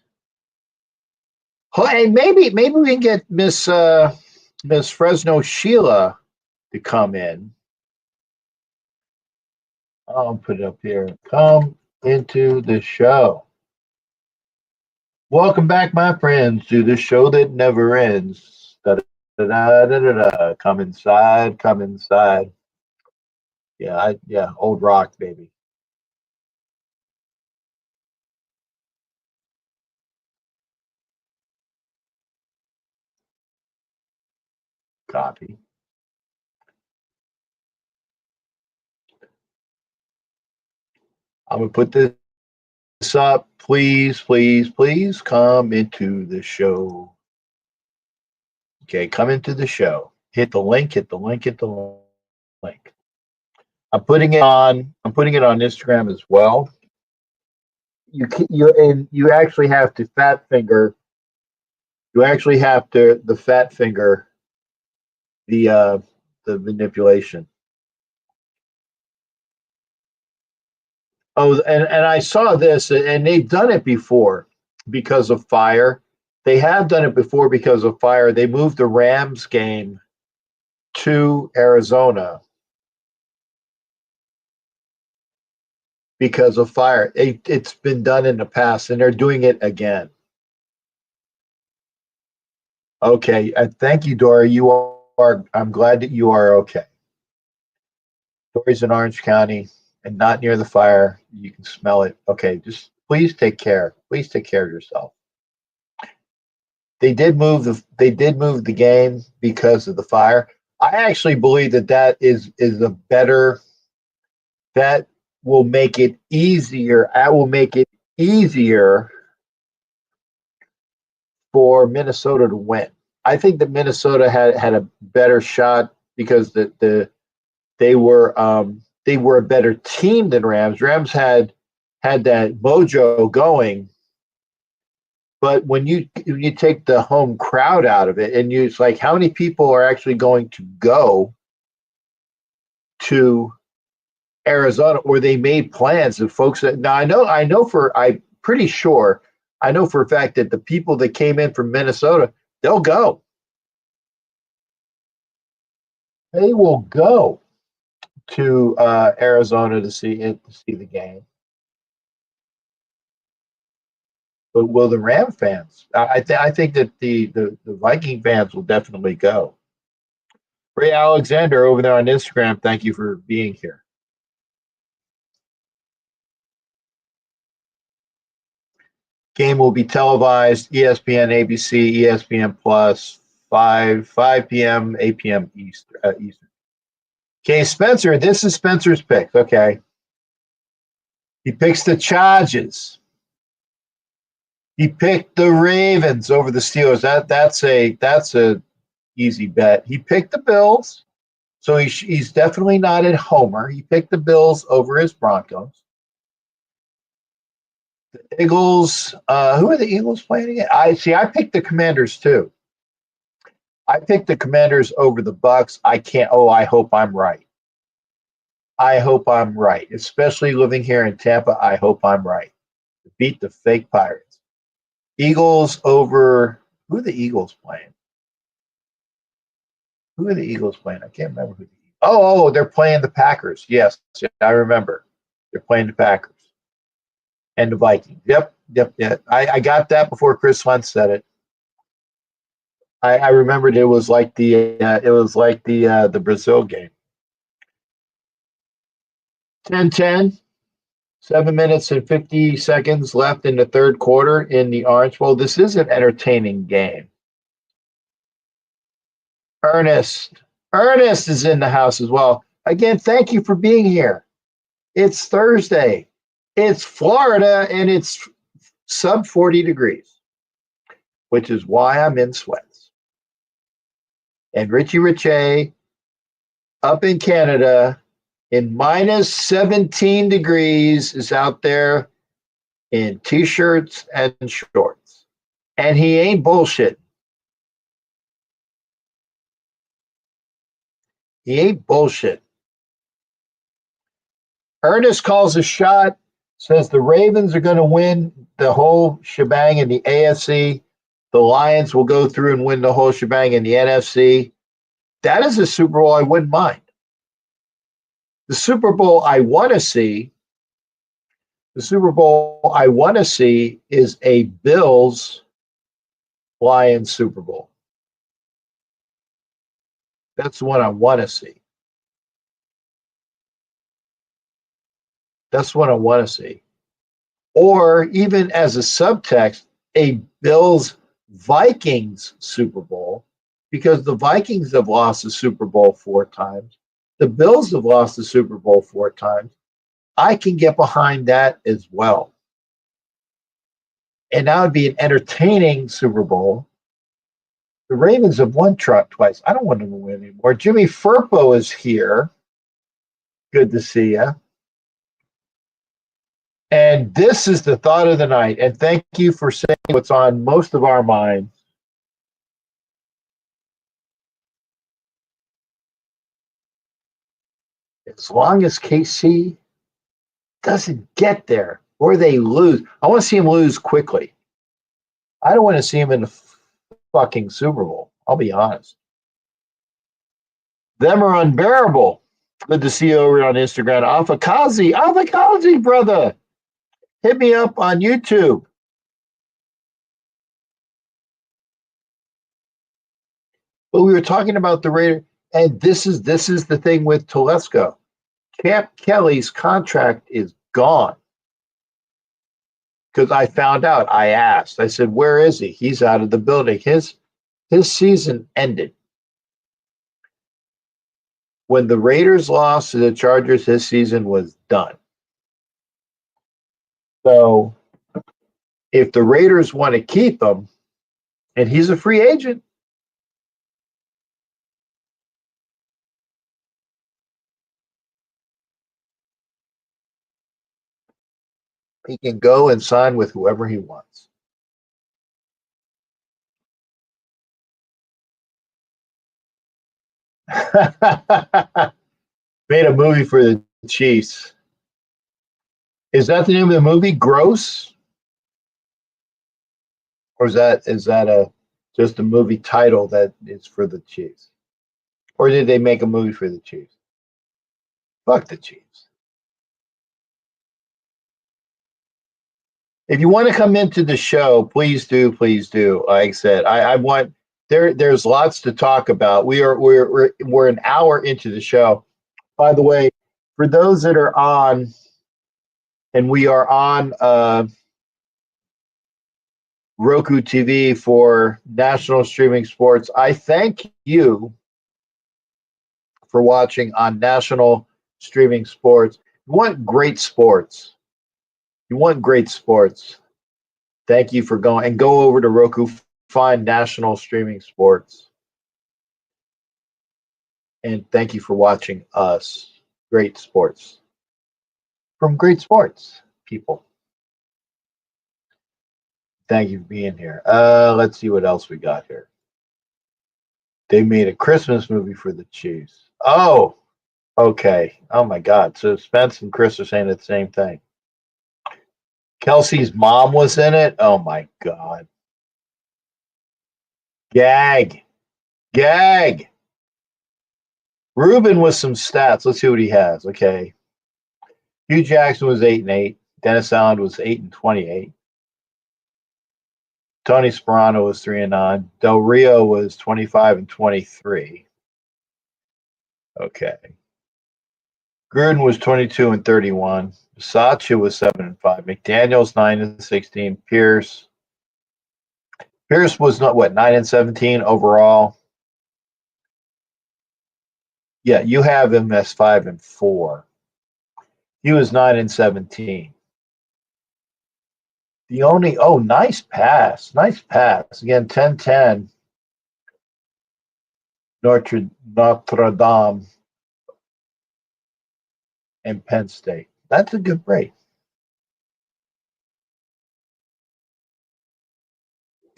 hey, maybe we can get Miss Fresno Sheila to come in. I'll put it up here. Come into the show. Welcome back, my friends, to the show that never ends. Da, da, da, da, da, da. Come inside, come inside. Yeah, old rock, baby. Copy. I'm gonna put this up. Please, please, please come into the show. Okay, come into the show. Hit the link. Hit the link. Hit the link. I'm putting it on Instagram as well. You actually have to fat finger. You actually have to the fat finger the manipulation. Oh, and I saw this, and they've done it before because of fire. They have done it before because of fire. They moved the Rams game to Arizona. because of fire. It's been done in the past, and they're doing it again. Okay, thank you, Dory. You are. I'm glad that you are okay. Dory's in Orange County and not near the fire. You can smell it. Okay, just please take care. Please take care of yourself. They did move the game because of the fire. I actually believe that is a better. That will make it easier. I will make it easier for Minnesota to win. I think that Minnesota had a better shot because they were a better team than Rams. Rams had that mojo going, but when you take the home crowd out of it, and it's like, how many people are actually going to go to Arizona, or they made plans of folks that now I'm pretty sure I know for a fact that the people that came in from Minnesota, they'll go. They will go to Arizona to see the game. But will the Ram fans? I think that the Viking fans will definitely go. Ray Alexander over there on Instagram, thank you for being here. Game will be televised, ESPN, ABC, ESPN Plus, 5 p.m., 8 p.m. Eastern. Okay, Spencer, this is Spencer's pick. Okay. He picks the Chargers. He picked the Ravens over the Steelers. That's a easy bet. He picked the Bills. So he's definitely not a homer. He picked the Bills over his Broncos. The Eagles, who are the Eagles playing again? I picked the Commanders too. I picked the Commanders over the Bucks. I hope I'm right. I hope I'm right. Especially living here in Tampa, I hope I'm right. To beat the fake Pirates. Eagles over, who are the Eagles playing? Who are the Eagles playing? I can't remember who the Eagles. Oh, they're playing the Packers. Yes, I remember. They're playing the Packers. And the Vikings. Yep. I got that before Chris Hunt said it. I remembered it was like the Brazil game. 10-10. 7 minutes and 50 seconds left in the third quarter in the Orange Bowl. This is an entertaining game. Ernest is in the house as well. Again, thank you for being here. It's Thursday. It's Florida, and it's sub 40 degrees, which is why I'm in sweats. And Richie Riche up in Canada in minus 17 degrees is out there in T-shirts and shorts. And he ain't bullshit. He ain't bullshit. Ernest calls a shot, says the Ravens are going to win the whole shebang in the AFC. The Lions will go through and win the whole shebang in the NFC. That is a Super Bowl I wouldn't mind. The Super Bowl I want to see is a Bills-Lions Super Bowl. That's the one I want to see. That's what I want to see. Or even as a subtext, a Bills-Vikings Super Bowl, because the Vikings have lost the Super Bowl 4 times. The Bills have lost the Super Bowl 4 times. I can get behind that as well. And that would be an entertaining Super Bowl. The Ravens have won twice. I don't want them to win anymore. Jimmy Furpo is here. Good to see you. And this is the thought of the night. And thank you for saying what's on most of our minds. As long as KC doesn't get there or they lose, I want to see him lose quickly. I don't want to see him in the fucking Super Bowl. I'll be honest. Them are unbearable. Good to see you over on Instagram. Afakazi, brother. Hit me up on YouTube. But we were talking about the Raider, and this is the thing with Telesco. Champ Kelly's contract is gone. Because I found out, I asked. I said, where is he? He's out of the building. His season ended. When the Raiders lost to the Chargers, his season was done. So if the Raiders want to keep him, and he's a free agent, he can go and sign with whoever he wants. Made a movie for the Chiefs. Is that the name of the movie? Gross? Or is that just a movie title that is for the Chiefs? Or did they make a movie for the Chiefs? Fuck the Chiefs. If you want to come into the show, please do, please do. Like I said, I want there's lots to talk about. We're an hour into the show. By the way, for those that are on, and we are on Roku TV for National Streaming Sports, I thank you for watching on National Streaming Sports. You want great sports. You want great sports. Thank you for going, and go over to Roku, find National Streaming Sports. And thank you for watching us. Great sports. From great sports people. Thank you for being here. Let's see what else we got here. They made a Christmas movie for the Chiefs. Oh, okay. Oh my God. So Spence and Chris are saying the same thing. Kelsey's mom was in it. Oh my God. Gag. Ruben with some stats. Let's see what he has. Okay. Hugh Jackson was 8-8. Dennis Allen was 8-28. Tony Sperano was 3-9. Del Rio was 25-23. Okay. Gruden was 22-31. Sacha was 7-5. McDaniels 9-16. Pierce was not 9-17 overall. Yeah, you have him as 5-4. He was 9-17. The only nice pass. Again, 10-10. Notre Dame and Penn State. That's a good break.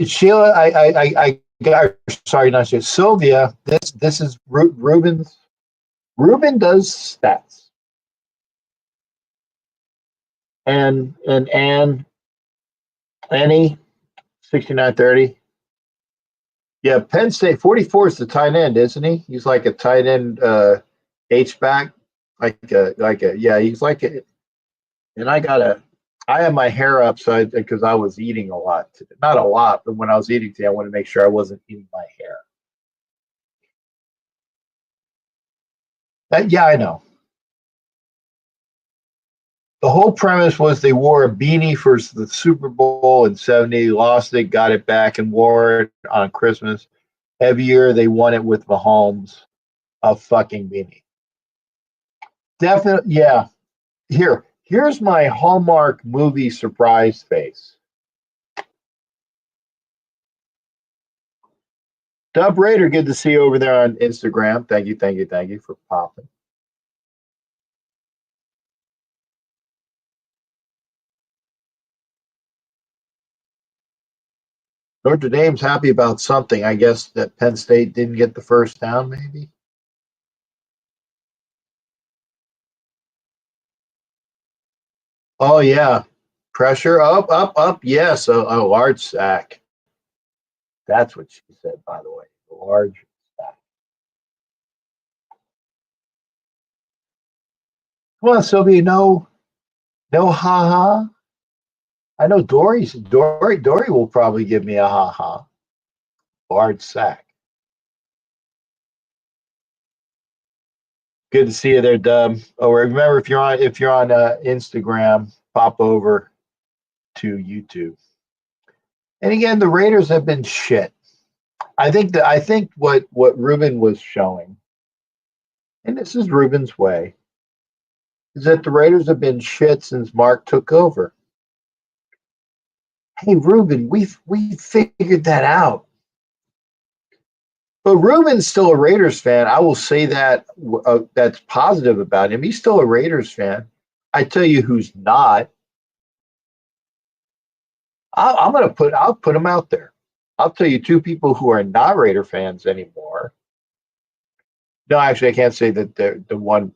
Sheila, I got, sorry, not Sheila. Sylvia, this is Ruben's. Ruben does stats. And Annie, 69-30. Yeah, Penn State, 44 is the tight end, isn't he? He's like a tight end H-back. Yeah, he's like a, and I have my hair up because I was eating a lot today. Not a lot, but when I was eating today, I wanted to make sure I wasn't eating my hair. Yeah, I know. The whole premise was they wore a beanie for the Super Bowl in 70, lost it, got it back, and wore it on Christmas. Every year they won it with Mahomes, a fucking beanie. Definitely, yeah. Here's my Hallmark movie surprise face. Dub Raider, good to see you over there on Instagram. Thank you for popping. Notre Dame's happy about something. I guess that Penn State didn't get the first down, maybe. Oh, yeah. Pressure, up. Yes, a large sack. That's what she said, by the way. A large sack. Come on, Sylvia, no ha-ha. I know Dory will probably give me a ha-ha. Large sack. Good to see you there, Dub. Oh, remember, if you're on Instagram, pop over to YouTube. And again, the Raiders have been shit. I think what Ruben was showing, and this is Ruben's way, is that the Raiders have been shit since Mark took over. Hey, Ruben, we figured that out. But Ruben's still a Raiders fan. I will say that that's positive about him. He's still a Raiders fan. I tell you who's not. I'll put him out there. I'll tell you two people who are not Raider fans anymore. No, actually, I can't say that they're the one.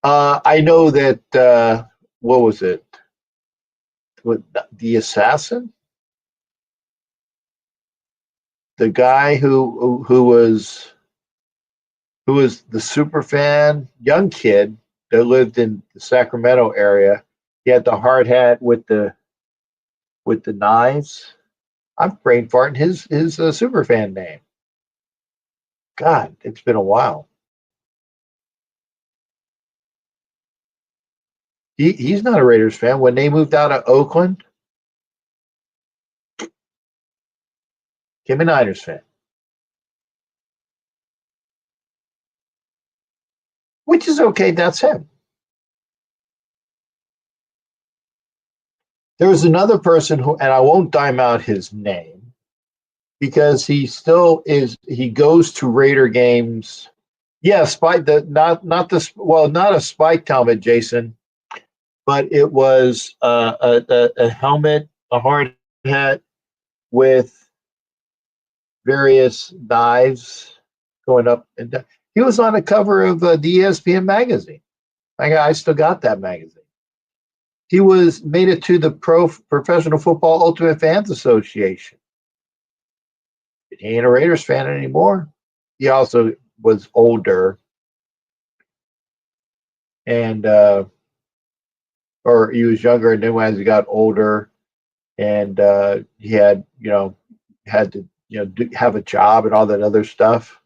I know that what was it? The assassin. The guy who was the super fan, young kid that lived in the Sacramento area. He had the hard hat with the knives. I'm brain farting his super fan name. God, it's been a while. He's not a Raiders fan. When they moved out of Oakland, became a Niners fan. Which is okay, that's him. There was another person who, and I won't dime out his name, because he goes to Raider games. Yeah, not a spike helmet, Jason, but it was a helmet, a hard hat with various knives going up and down. He was on the cover of the ESPN magazine. I still got that magazine. He made it to the Professional Football Ultimate Fans Association. He ain't a Raiders fan anymore. He also was older, and or he was younger, and then as he got older, and he had to have a job and all that other stuff.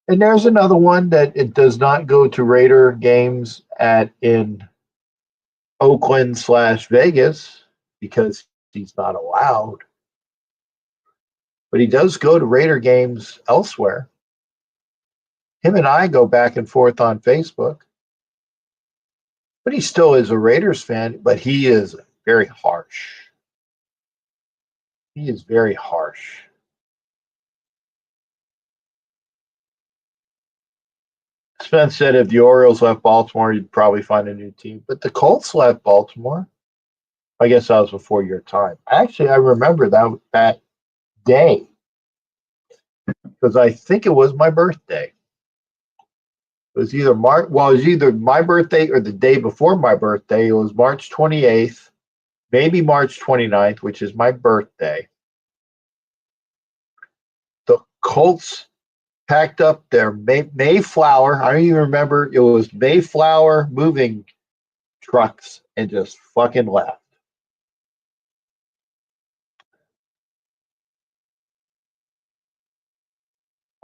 And there's another one that it does not go to Raider games in Oakland/Vegas because he's not allowed. But he does go to Raider games elsewhere. Him and I go back and forth on Facebook. But he still is a Raiders fan, but he is very harsh. He is very harsh. Spence said if the Orioles left Baltimore, you'd probably find a new team. But the Colts left Baltimore. I guess that was before your time. Actually, I remember that day because I think it was my birthday. It was either it was either my birthday or the day before my birthday. It was March 28th, maybe March 29th, which is my birthday. The Colts packed up their Mayflower. I don't even remember. It was Mayflower moving trucks and just fucking left.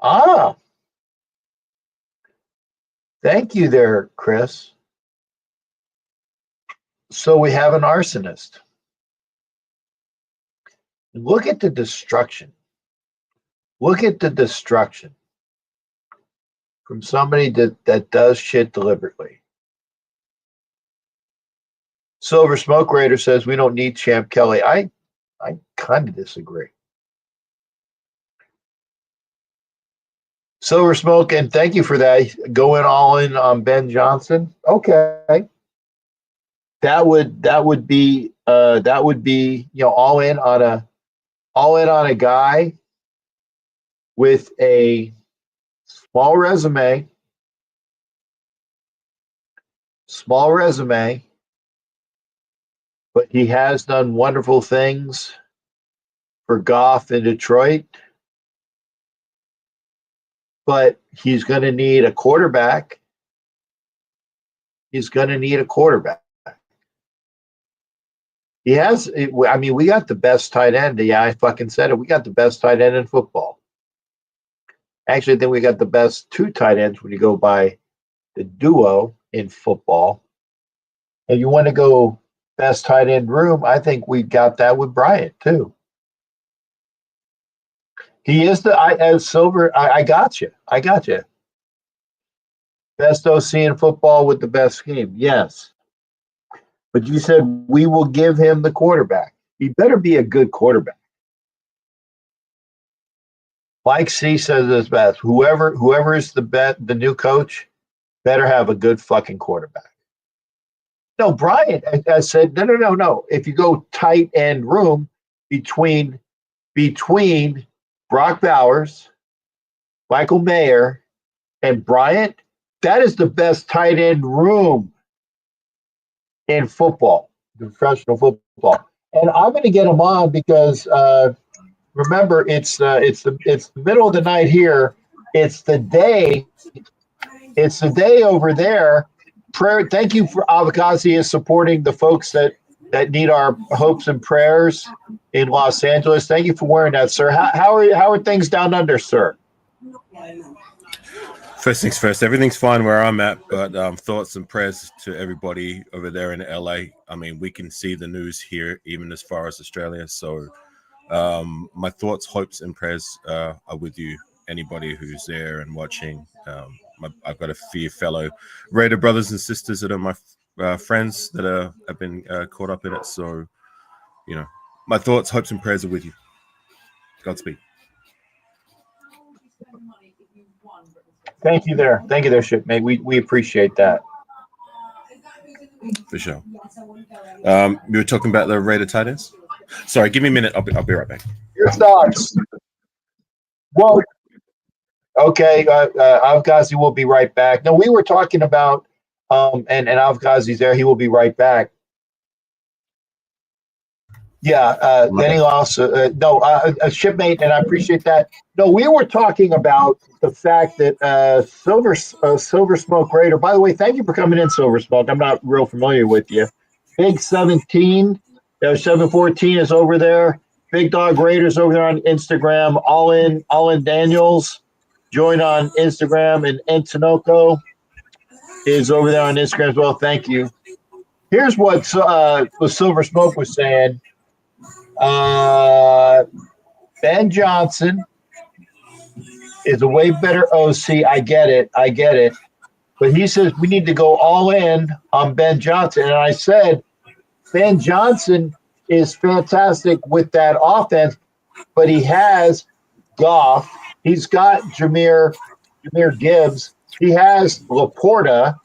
Ah, thank you there, Chris. So we have an arsonist. Look at the destruction. Look at the destruction from somebody that does shit deliberately. Silver Smoke Raider says we don't need Champ Kelly. I kind of disagree. Silver Smoke, and thank you for that. Going all in on Ben Johnson. Okay, that would be all in on a guy with a small resume, but he has done wonderful things for Goff in Detroit. but he's going to need a quarterback. He's going to need a quarterback. He has, I mean, we got the best tight end. Yeah, I fucking said it. We got the best tight end in football. Actually, I think we got the best two tight ends when you go by the duo in football. And you want to go best tight end room, I think we got that with Bryant, too. He is Silver. I got you. I got you. Best OC in football with the best scheme. Yes. But you said we will give him the quarterback. He better be a good quarterback. Mike C says this best. Whoever is the new coach better have a good fucking quarterback. No, Bryant, I said, no. If you go tight end room between Brock Bowers, Michael Mayer, and Bryant, that is the best tight end room in football, professional football. And I'm going to get him on because remember, it's the middle of the night here. It's the day over there. Prayer. Thank you for Avikazi is supporting the folks that need our hopes and prayers in Los Angeles. Thank you for wearing that, sir. How are things down under, sir? First things first, everything's fine where I'm at, but thoughts and prayers to everybody over there in LA. I mean, we can see the news here, even as far as Australia. So my thoughts, hopes, and prayers are with you, anybody who's there and watching. I've got a few fellow Raider brothers and sisters that are my friends that have been caught up in it. So, you know, my thoughts, hopes, and prayers are with you. Godspeed. Thank you there, shipmate. We appreciate that. For sure. We were talking about the Raider tight ends. Sorry, give me a minute. I'll be right back. Your thoughts? Well, okay. Avgazi will be right back. No, we were talking about and Avgazi's there. He will be right back. Yeah. Then he lost. A shipmate, and I appreciate that. No, we were talking about the fact that Silver Smoke Raider. By the way, thank you for coming in, Silver Smoke. I'm not real familiar with you. Big 17, 714 is over there. Big Dog Raiders over there on Instagram. All in Daniels. Join on Instagram, and Tinoco is over there on Instagram as well. Thank you. Here's what Silver Smoke was saying. Ben Johnson is a way better OC. I get it. But he says we need to go all in on Ben Johnson. And I said, Ben Johnson is fantastic with that offense, but he has Goff. He's got Jahmyr Gibbs. He has Laporta.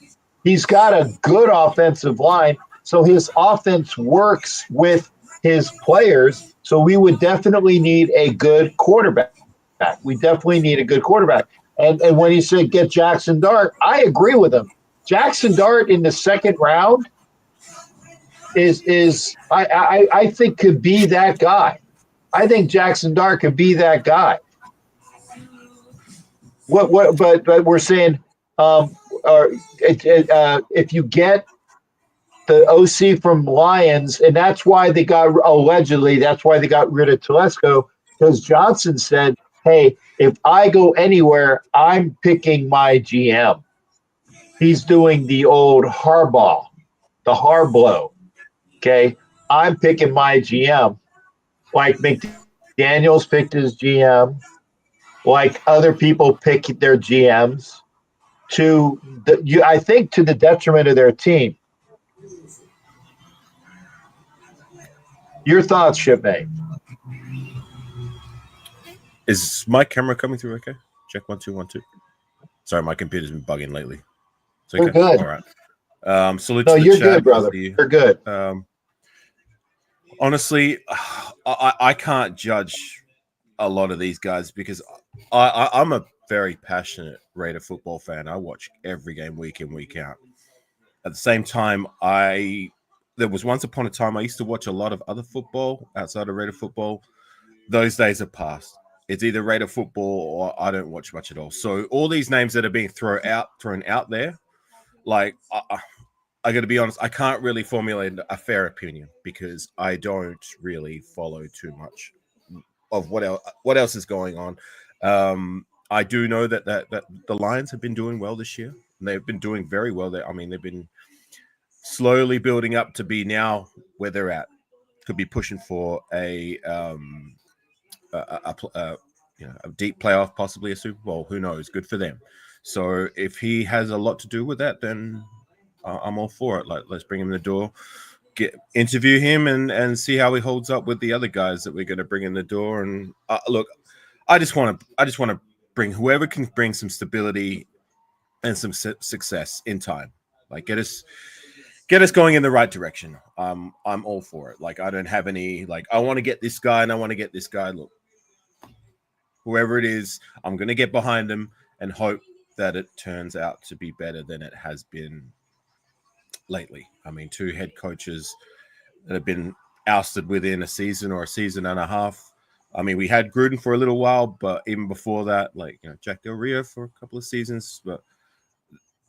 He's got a good offensive line. So his offense works with his players. So we would definitely need a good quarterback. We definitely need a good quarterback. And when he said get Jackson Dart, I agree with him. Jackson Dart in the second round is I think could be that guy. I think Jackson Dart could be that guy. But we're saying if you get the OC from Lions, and that's why they got rid of Telesco, because Johnson said, hey, if I go anywhere, I'm picking my GM. He's doing the old Harbaugh, the Harblow. Okay, I'm picking my GM. Like McDaniels picked his GM, like other people pick their GMs I think to the detriment of their team. Your thoughts, shipmate? Is my camera coming through okay? Check 1 2 1 2. Sorry, my computer's been bugging lately. So we're good. All right. Salute no, to the you're chat. Good, brother. You're good. Honestly, I can't judge a lot of these guys because I'm a very passionate Raider football fan. I watch every game week in, week out. At the same time, there was once upon a time I used to watch a lot of other football outside of Raider football. Those days are past. It's either Raider football or I don't watch much at all. So all these names that are being thrown out there, like I got to be honest, I can't really formulate a fair opinion because I don't really follow too much of what else is going on. I do know that the Lions have been doing well this year. And they've been doing very well. They've been slowly building up to be now where they're at. Could be pushing for a deep playoff, possibly a Super Bowl. Who knows? Good for them. So if he has a lot to do with that, then I'm all for it. Like, let's bring him in the door, interview him, and see how he holds up with the other guys that we're going to bring in the door. And look, I just want to bring whoever can bring some stability and some success in time. Like, get us going in the right direction. I'm all for it. Like, I don't have any, like, I want to get this guy and I want to get this guy. Look, whoever it is, I'm going to get behind him and hope that it turns out to be better than it has been lately. I mean, 2 head coaches that have been ousted within a season or a season and a half. I mean, we had Gruden for a little while, but even before that, like, Jack Del Rio for a couple of seasons. But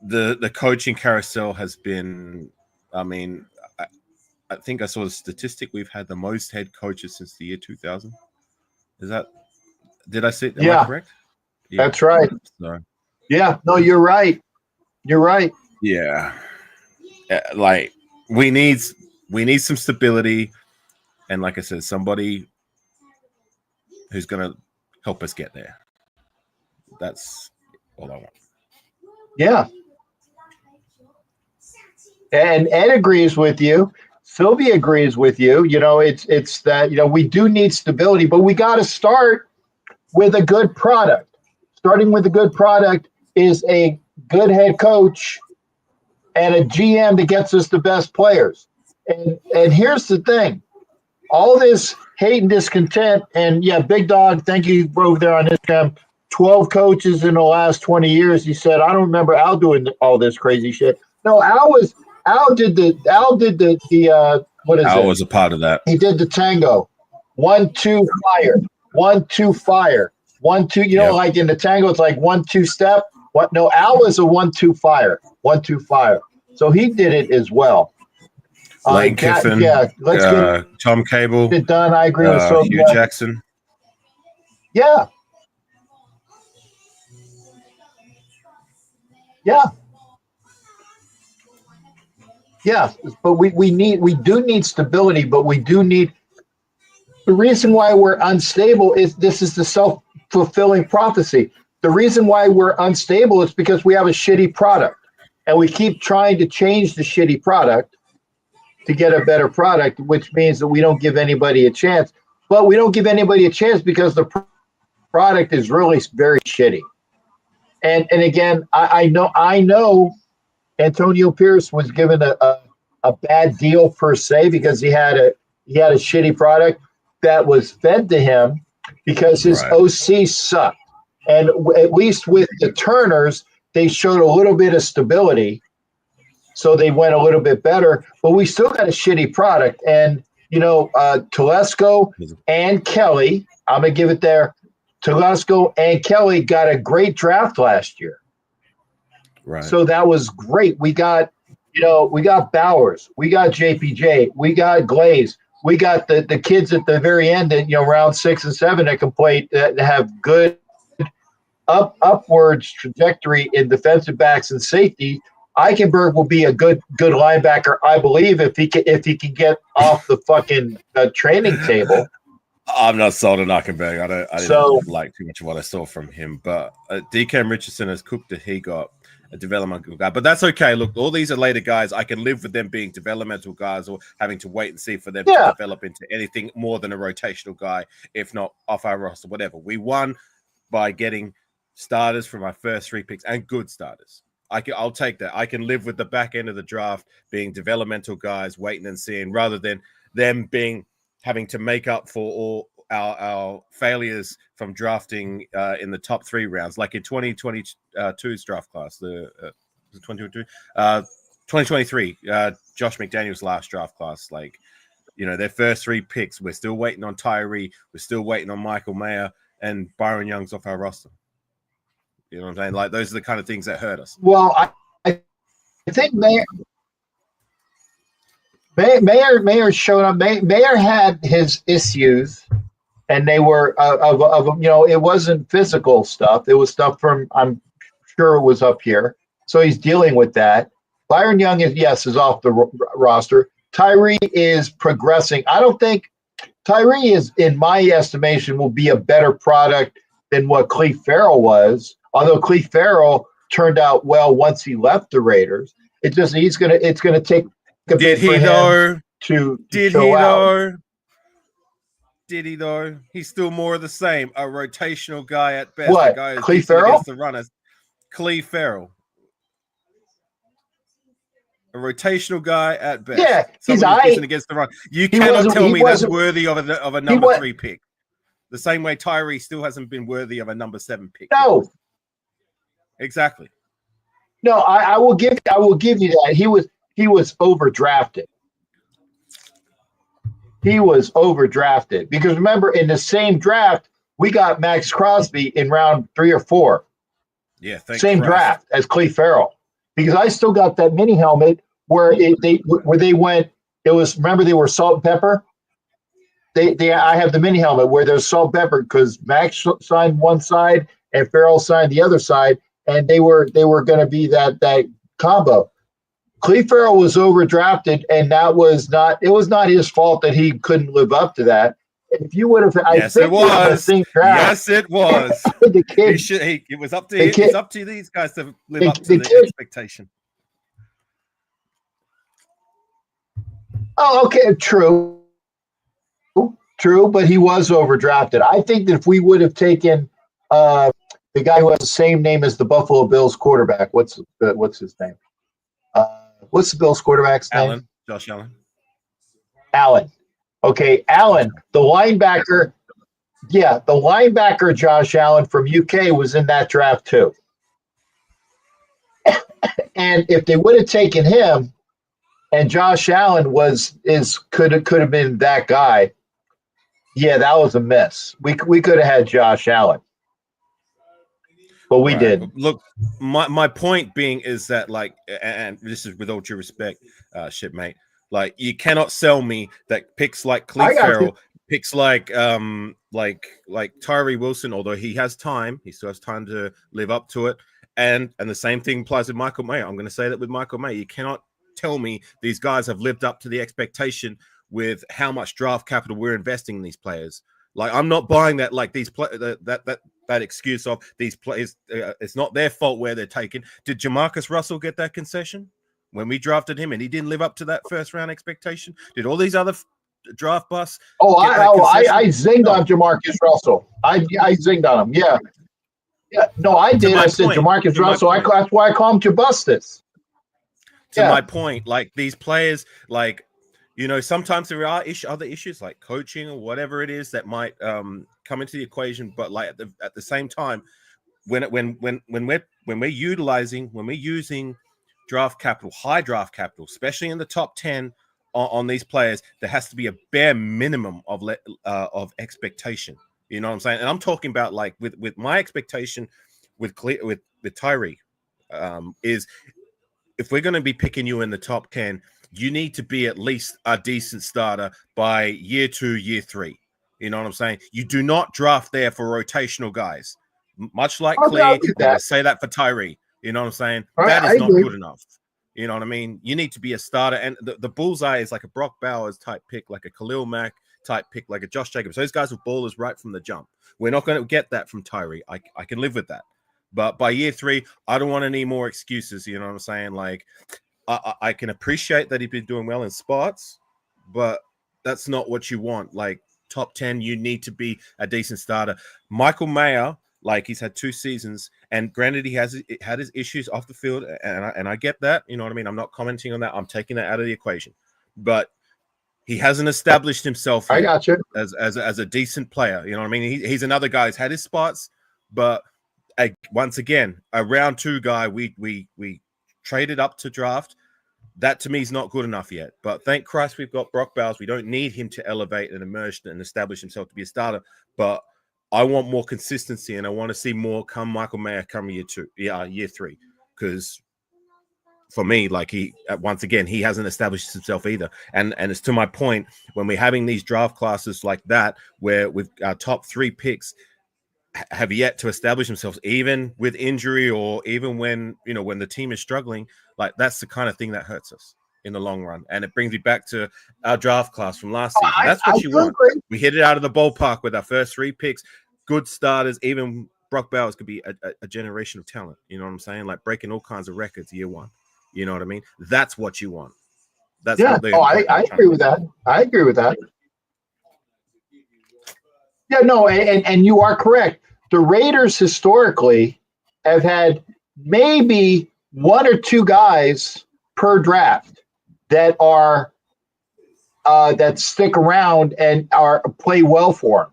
the coaching carousel has been, I mean, I think I saw the statistic. We've had the most head coaches since the year 2000. Did I say? Am I correct? Yeah, that's right. So, yeah, no, you're right. You're right. Yeah, like we need some stability, and like I said, somebody who's going to help us get there. That's all I want. Yeah. And Ed agrees with you. Sylvia agrees with you. It's that, we do need stability, but we got to start with a good product. Starting with a good product is a good head coach and a GM that gets us the best players. And here's the thing. All this hate and discontent, and yeah, Big Dog, thank you over there on Instagram. 12 coaches in the last 20 years. He said, I don't remember Al doing all this crazy shit. No, Al did the what is it? Al was a part of that. He did the tango. 1, 2, fire. 1, 2, fire. 1, 2, like in the tango, it's like 1, 2 step. What? No, Al was a 1, 2, fire. 1, 2, fire. So he did it as well. Lane Kiffin, let's get Tom Cable, it done. I agree with Hugh Jackson. Yeah. Yeah. Yeah. But we do need stability, but we do need the reason why we're unstable is this is the self-fulfilling prophecy. The reason why we're unstable is because we have a shitty product and we keep trying to change the shitty product to get a better product, which means that we don't give anybody a chance. But we don't give anybody a chance because the product is really very shitty. And again, I know Antonio Pierce was given a bad deal per se because he had a shitty product that was fed to him because his OC sucked. And at least with the Turners, they showed a little bit of stability. So they went a little bit better, but we still got a shitty product. And, Telesco and Kelly, I'm going to give it there. Telesco and Kelly got a great draft last year. Right. So that was great. We got, we got Bowers, we got JPJ, we got Glaze, we got the kids at the very end that, round 6 and 7 that can play, that have good upwards trajectory in defensive backs and safety. Eichenberg will be a good linebacker, I believe, if he can get off the fucking training table. I'm not sold on Eichenberg. I didn't like too much of what I saw from him. But DK Richardson has cooked that he got a developmental guy. But that's okay. Look, all these are later guys. I can live with them being developmental guys or having to wait and see for them to develop into anything more than a rotational guy, if not off our roster, whatever. We won by getting starters from our first 3 picks and good starters. I'll take that. I can live with the back end of the draft being developmental guys, waiting and seeing, rather than them having to make up for all our failures from drafting in the top 3 rounds, like in 2022's draft class, the 2023, Josh McDaniel's last draft class. Like, their first 3 picks, we're still waiting on Tyree, we're still waiting on Michael Mayer. and Byron Young's off our roster. You know what I'm saying? Like, those are the kind of things that hurt us. Well, I think Mayer showed up. Mayer had his issues, and they were it wasn't physical stuff. It was stuff from, I'm sure it was up here. So he's dealing with that. Byron Young is off the roster. Tyree is progressing. I don't think Tyree is, in my estimation, will be a better product than what Cleve Farrell was. Although Cleve Farrell turned out well once he left the Raiders. It's gonna take a bit for him to show out. Did he though? He's still more of the same. A rotational guy at best. What? A guy who's Cleve decent Farrell? against the runners. Cleve Farrell. A rotational guy at best. Yeah, he's decent against the run. You cannot tell me that's worthy of a number 3 pick. The same way Tyree still hasn't been worthy of a number 7 pick. No. Exactly. No, I will give you that. He was overdrafted. He was overdrafted because remember, in the same draft, we got Max Crosby in round 3 or 4. Yeah, same draft as Cleve Farrell. Because I still got that mini helmet where they went. It was, remember, they were salt and pepper. I have the mini helmet where there's salt and pepper because Max signed one side and Farrell signed the other side, and they were going to be that combo. Cleve Farrell was overdrafted, and it was not his fault that he couldn't live up to that. If you would have, it was. Yes, it was. The kid, it was up to him. It's up to these guys to live up to the expectation. Oh, okay, true, but he was overdrafted. I think that if we would have taken the guy who has the same name as the Buffalo Bills quarterback, what's his name? What's the Bills quarterback's name? Josh Allen. Allen. Okay, Allen, the linebacker. Yeah, the linebacker Josh Allen from UK was in that draft too. And if they would have taken him, and Josh Allen could have been that guy, yeah, that was a miss. We could have had Josh Allen. But we did. Look, my point being is that, like, and this is with all due respect, shipmate, like, you cannot sell me that picks like Cleve Farrell, picks like Tyree Wilson, although he has time, he still has time to live up to it, and the same thing applies with Michael Mayer. I'm going to say that with Michael Mayer, you cannot tell me these guys have lived up to the expectation with how much draft capital we're investing in these players. Like, I'm not buying that. Like, these that excuse of these players, it's not their fault where they're taken. Did Jamarcus Russell get that concession when we drafted him and he didn't live up to that first round expectation? Did all these other draft busts? I zinged on Jamarcus Russell. I zinged on him. Yeah. No, I did. I said Jamarcus Russell. That's why I call him Jabustis. To my point, like, these players, like, you know, sometimes there are other issues like coaching or whatever it is that might come into the equation. But like at the same time, when we're using draft capital, high draft capital, especially in the top 10 on these players, there has to be a bare minimum of expectation. You know what I'm saying? And I'm talking about, like, with my expectation with Tyree is, if we're going to be picking you in the top 10, you need to be at least a decent starter by year 2, year 3. You know what I'm saying? You do not draft there for rotational guys. Much like Cleve, I say that for Tyree. You know what I'm saying? That is not good enough. You know what I mean? You need to be a starter. And the bullseye is like a Brock Bowers type pick, like a Khalil Mack type pick, like a Josh Jacobs. Those guys are ballers right from the jump. We're not going to get that from Tyree. I can live with that. But by year 3, I don't want any more excuses. You know what I'm saying? Like, I can appreciate that he's been doing well in spots, but that's not what you want. Like, top 10, you need to be a decent starter. Michael Mayer, like, he's had 2 seasons, and granted, he had his issues off the field, and I get that. You know what I mean? I'm not commenting on that. I'm taking that out of the equation. But he hasn't established himself yet. I got you. As a decent player. You know what I mean? He's another guy who's had his spots, but once again, a round 2 guy we traded up to draft. That to me is not good enough yet. But thank Christ we've got Brock Bowers. We don't need him to elevate and emerge and establish himself to be a starter. But I want more consistency, and I want to see more come Michael Mayer come year 3, because for me, like once again, he hasn't established himself either. And it's to my point, when we're having these draft classes like that, where with our top 3 picks have yet to establish themselves, even with injury or even when the team is struggling, like that's the kind of thing that hurts us in the long run. And it brings me back to our draft class from last season. That's what you want. Agree. We hit it out of the ballpark with our first 3 picks, good starters. Even Brock Bowers could be a generation of talent. You know what I'm saying? Like breaking all kinds of records year 1. You know what I mean? That's what you want. That's what they. I agree with that. I agree with that. Yeah, no, and you are correct. The Raiders historically have had maybe 1 or 2 guys per draft that are that stick around and play well for them.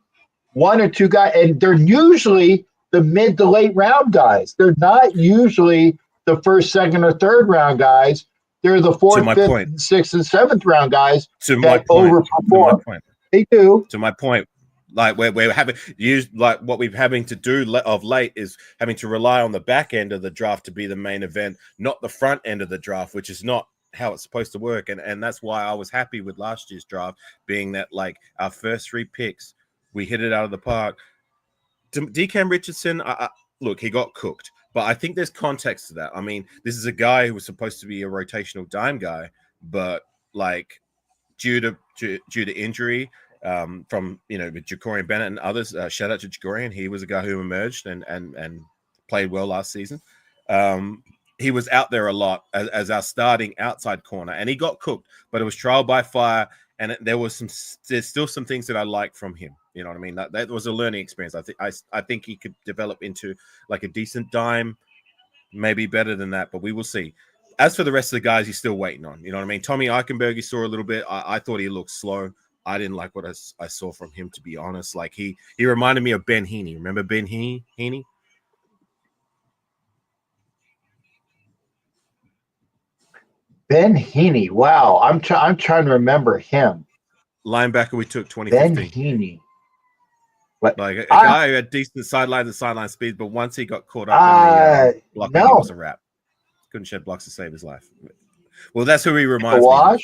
1 or 2 guys, and they're usually the mid to late round guys. They're not usually the first, second, or third round guys. They're the 4th, 5th, 6th, and 7th round guys that overperform. They do. To my point, like we're having used, like what we're having to do of late is having to rely on the back end of the draft to be the main event, not the front end of the draft, which is not how it's supposed to work. And that's why I was happy with last year's draft, being that like our first 3 picks, we hit it out of the park. DeCam Richardson, look, he got cooked. But I think there's context to that. I mean, this is a guy who was supposed to be a rotational dime guy, but like due to injury from with Jacorian Bennett and others, shout out to Jacorian. He was a guy who emerged and played well last season. He was out there a lot as our starting outside corner, and he got cooked. But it was trial by fire, and there's still some things that I like from him. You know what I mean? That was a learning experience. I think he could develop into like a decent dime, maybe better than that, but we will see. As for the rest of the guys, he's still waiting on. You know what I mean? Tommy Eichenberg, you saw a little bit. I thought he looked slow. I didn't like what I saw from him, to be honest. Like he reminded me of Ben Heaney. Remember Ben Heaney? Ben Heaney. Wow, I'm trying to remember him. Linebacker we took 2015. Ben Heaney. Like a guy who had decent sideline speed, but once he got caught up in the blocking, it was a wrap. Couldn't shed blocks to save his life. Well, that's who he reminds me of.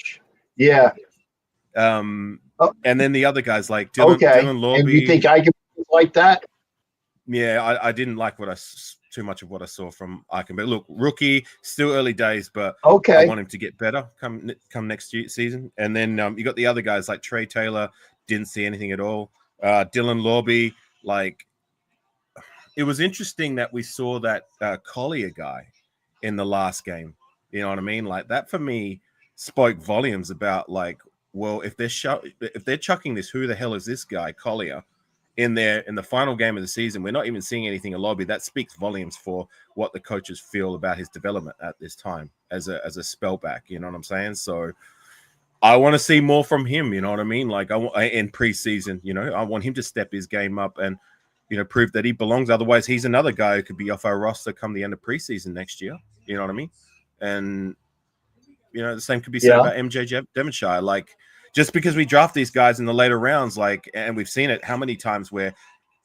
Yeah. And then the other guys like Dylan Lorby. And you think I can like that? Yeah, I didn't like too much of what I saw from Eichenberg. Look, rookie, still early days, but I want him to get better come next season. And then you got the other guys like Trey Taylor, didn't see anything at all. Dylan Lorby, like it was interesting that we saw that Collier guy in the last game. You know what I mean? Like that for me spoke volumes about like, well, if they're chucking this, who the hell is this guy Collier in the final game of the season? We're not even seeing anything in Lobby. That speaks volumes for what the coaches feel about his development at this time as a spellback. You know what I'm saying? So I want to see more from him. You know what I mean? Like in preseason, I want him to step his game up and prove that he belongs. Otherwise, he's another guy who could be off our roster come the end of preseason next year. You know what I mean? And the same could be said about MJ Devonshire. Like, just because we draft these guys in the later rounds, like, and we've seen it how many times where,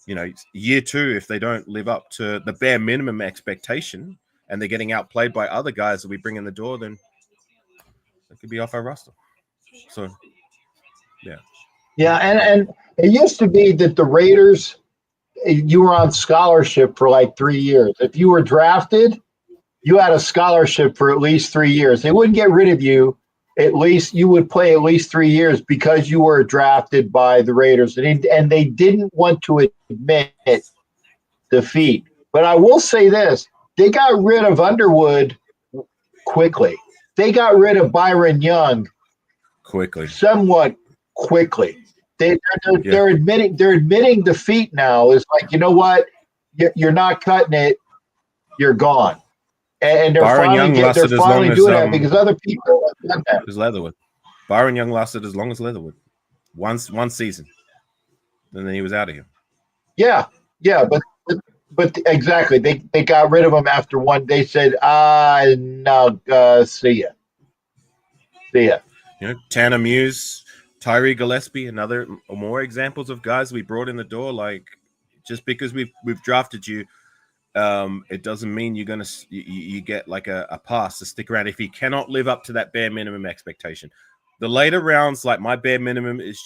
year 2, if they don't live up to the bare minimum expectation and they're getting outplayed by other guys that we bring in the door, then it could be off our roster. So, yeah. Yeah, and it used to be that the Raiders, you were on scholarship for like 3 years. If you were drafted, you had a scholarship for at least 3 years. They wouldn't get rid of you. At least you would play at least 3 years because you were drafted by the Raiders. And they didn't want to admit defeat. But I will say this. They got rid of Underwood quickly. They got rid of Byron Young somewhat quickly. They're admitting defeat now. It's like, you know what? You're not cutting it. You're gone. And they're finally doing that because other people have done that. As Leatherwood. Byron Young lasted as long as Leatherwood. One season. And then he was out of here. Yeah, but exactly. They got rid of him after one. They said, no, see ya. Tanner Muse, Tyree Gillespie, more examples of guys we brought in the door. Like, Just because we've drafted you, it doesn't mean you're gonna you get like a pass to stick around if you cannot live up to that bare minimum expectation. The later rounds, like my bare minimum is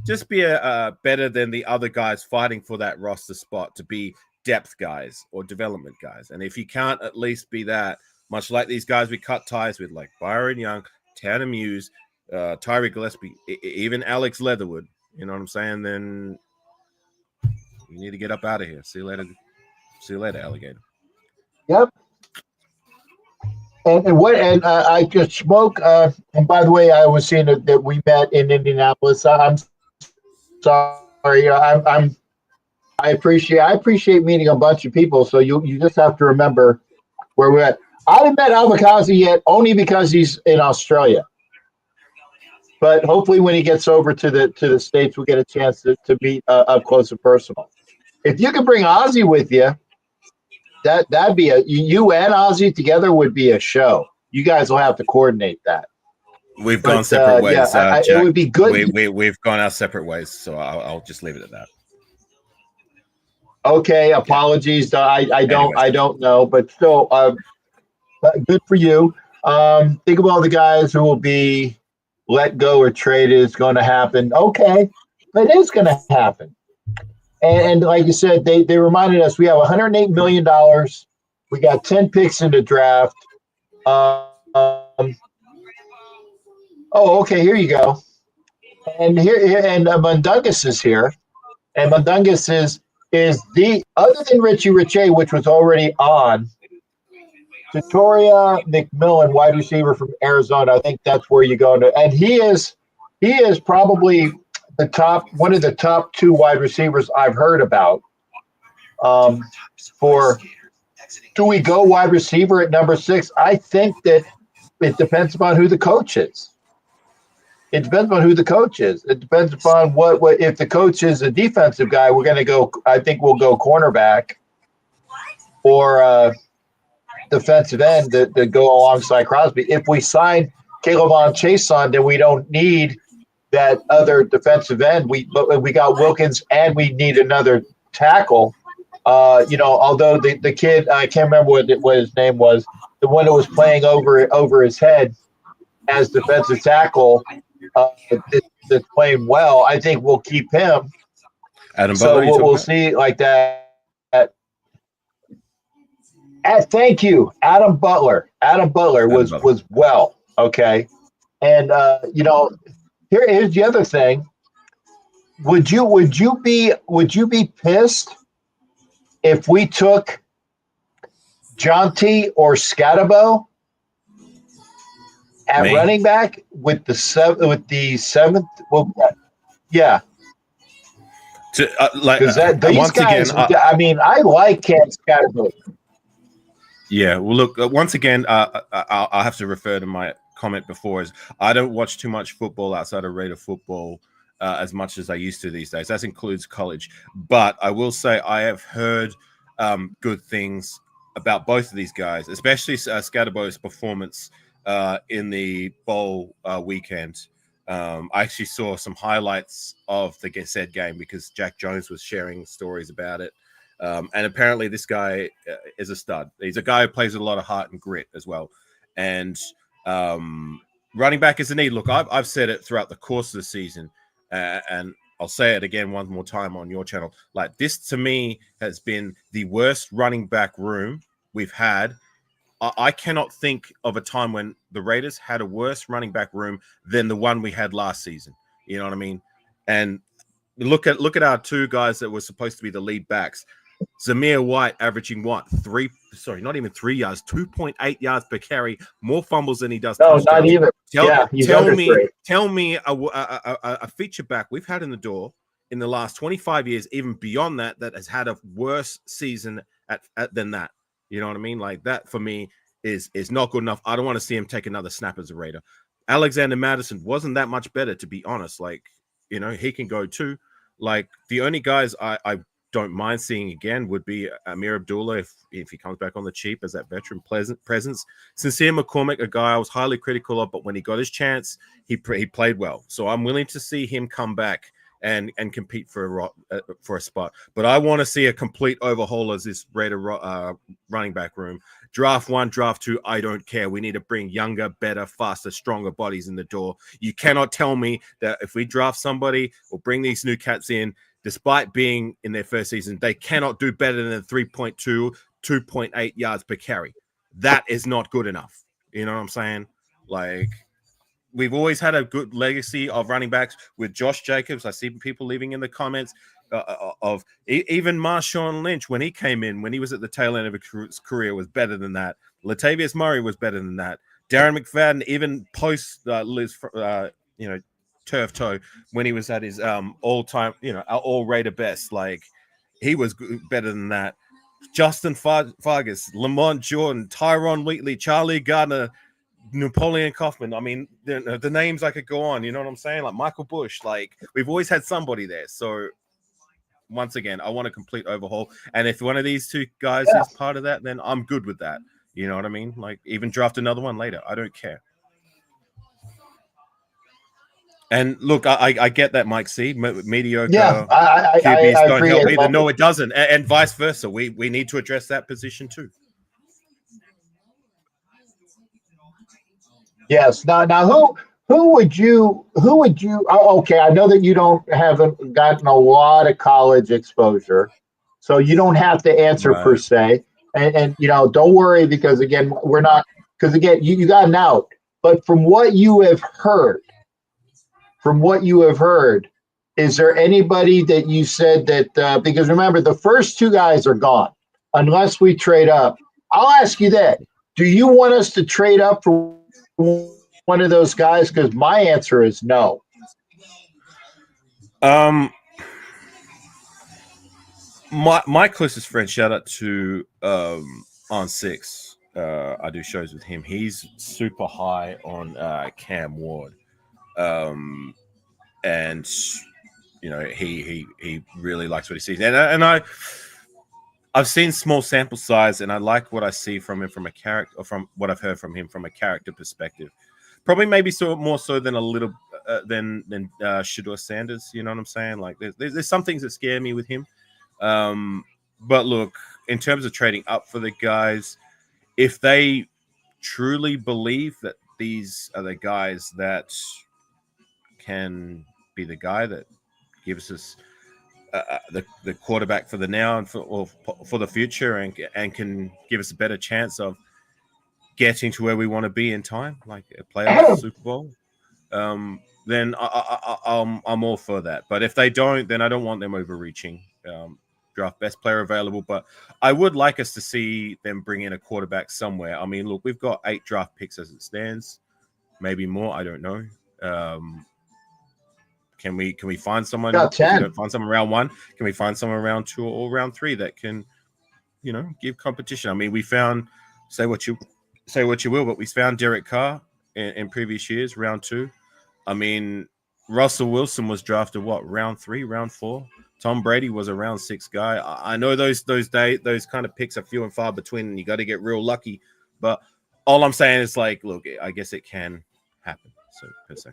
just be a better than the other guys fighting for that roster spot to be depth guys or development guys. And if you can't at least be that, much like these guys we cut ties with, like Byron Young, Tanner Muse, Tyree Gillespie, even Alex Leatherwood, you know what I'm saying? Then you need to get up out of here. See you later. See you later, alligator. Yep. And I just spoke. And by the way, I was seeing that we met in Indianapolis. I'm sorry. I appreciate meeting a bunch of people. So you just have to remember where we're at. I haven't met Almakazi yet, only because he's in Australia. But hopefully, when he gets over to the States, we'll get a chance to meet up close and personal. If you could bring Ozzy with you, that'd be you and Ozzy together would be a show. You guys will have to coordinate that. We've gone separate ways. Yeah, Jack, it would be good. We've gone our separate ways, so I'll just leave it at that. Okay, apologies. I don't know, but still, good for you. Think of all the guys who will be let go or traded. It's going to happen. Okay, it is going to happen. And like you said, they reminded us we have $108 million. We got 10 picks in the draft. Okay, here you go. And Mundungus is here. And Mundungus is the, other than Richie Riche, which was already on, Victoria McMillan, wide receiver from Arizona. I think that's where you go to. And he is probably one of the top two wide receivers I've heard about. Do we go wide receiver at number 6? I think that it depends upon who the coach is. It depends on who the coach is. It depends upon what if the coach is a defensive guy, we're going to go. I think we'll go cornerback or defensive end to go alongside Crosby. If we sign Caleb on Chason, then we don't need that other defensive end. We got Wilkins and we need another tackle. Although the kid, I can't remember what his name was, the one that was playing over his head as defensive tackle, that's playing well. I think we'll keep him. Adam so Butler, we'll see like that. Thank you, Adam Butler. Adam Butler was well, okay. And here's the other thing. Would you be pissed if we took Jonty or Scatabo at running back with the seventh? Well, yeah. These guys. Again, I like Cam Scatabo. Yeah. Well, look. Once again, I'll have to refer to my comment before. Is I don't watch too much football outside of Raider football as much as I used to these days. That includes college. But I will say I have heard good things about both of these guys, especially Scatabo's performance in the bowl weekend. I actually saw some highlights of the said game because Jack Jones was sharing stories about it. And apparently this guy is a stud. He's a guy who plays with a lot of heart and grit as well. And running back is a need. Look, I've said it throughout the course of the season, and I'll say it again one more time on your channel. Like, this to me has been the worst running back room we've had. I cannot think of a time when the Raiders had a worse running back room than the one we had last season. You know what I mean? And look at our two guys that were supposed to be the lead backs. Zamir White averaging what? Not even 3 yards, 2.8 yards per carry, more fumbles than he does. No, not even. Tell me a feature back we've had in the door in the last 25 years, even beyond that has had a worse season than that. You know what I mean? Like, that for me is not good enough. I don't want to see him take another snap as a Raider. Alexander Madison wasn't that much better, to be honest. Like, he can go too. Like, the only guys I don't mind seeing again would be Amir Abdullah if he comes back on the cheap as that veteran presence. Sincere McCormick, a guy I was highly critical of, but when he got his chance, he played well. So I'm willing to see him come back and compete for a spot. But I want to see a complete overhaul of this Raider running back room. Draft 1, draft 2, I don't care. We need to bring younger, better, faster, stronger bodies in the door. You cannot tell me that if we draft somebody or bring these new cats in, despite being in their first season, they cannot do better than 3.2, 2.8 yards per carry. That is not good enough. You know what I'm saying? Like, we've always had a good legacy of running backs with Josh Jacobs. I see people leaving in the comments of even Marshawn Lynch when he came in, when he was at the tail end of his career, was better than that. Latavius Murray was better than that. Darren McFadden, even post turf toe, when he was at his all-time, all Raider best, like, he was better than that. Justin Fargas, Lamont Jordan, Tyron Wheatley, Charlie Gardner, Napoleon Kaufman. I mean, the names I could go on, you know what I'm saying? Like Michael Bush. Like, we've always had somebody there. So once again, I want a complete overhaul. And if one of these two guys is part of that, then I'm good with that. You know what I mean? Like, even draft another one later. I don't care. And look, I get that, Mike C. Mediocre QBs don't help either. No, it doesn't. And vice versa. We need to address that position too. Yes. Now, who would you? Oh, okay, I know that you haven't gotten a lot of college exposure, so you don't have to answer per se. And don't worry, because again, we're not, because again, you got an out. But from what you have heard, is there anybody that you said that, because remember, the first two guys are gone unless we trade up. I'll ask you that. Do you want us to trade up for one of those guys? Because my answer is no. My closest friend, shout out to On Six. I do shows with him. He's super high on Cam Ward. And he really likes what he sees, and I've seen small sample size, and I like what I see from him from a character, or from what I've heard from him from a character perspective. Probably maybe more so than a little than Shedeur Sanders. You know what I'm saying? Like, there's some things that scare me with him. But look, in terms of trading up for the guys, if they truly believe that these are the guys that can be the guy that gives us the quarterback for the now and for the future, and can give us a better chance of getting to where we want to be in time, like a playoff Super Bowl, then I'm all for that. But if they don't, then I don't want them overreaching. Draft best player available, but I would like us to see them bring in a quarterback somewhere. I mean, look, we've got 8 draft picks as it stands, maybe more. I don't know. Can we find someone? If we don't find someone round 1, can we find someone round 2 or round 3 that can, give competition? I mean, we found, say what you will, but we found Derek Carr in previous years, round 2. I mean, Russell Wilson was drafted round 3, round 4. Tom Brady was a round 6 guy. I know those kind of picks are few and far between, and you got to get real lucky. But all I'm saying is, like, look, I guess it can happen. So per se.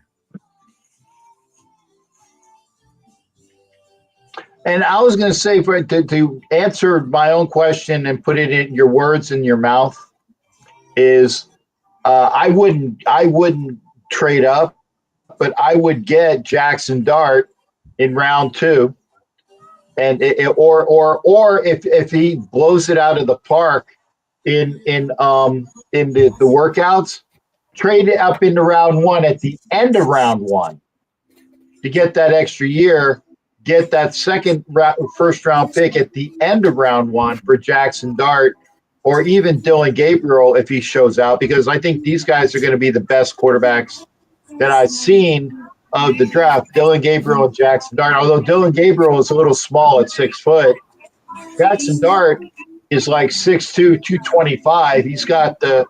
And I was going to say, to answer my own question and put it in your words in your mouth, is I wouldn't trade up, but I would get Jackson Dart in round 2, and or if he blows it out of the park in the workouts, trade it up into round 1 at the end of round 1 to get that extra year. Get that first round pick at the end of round 1 for Jackson Dart, or even Dylan Gabriel if he shows out, because I think these guys are going to be the best quarterbacks that I've seen of the draft. Dylan Gabriel and Jackson Dart. Although Dylan Gabriel is a little small at 6 foot, Jackson Dart is like 6'2", 225. He's got the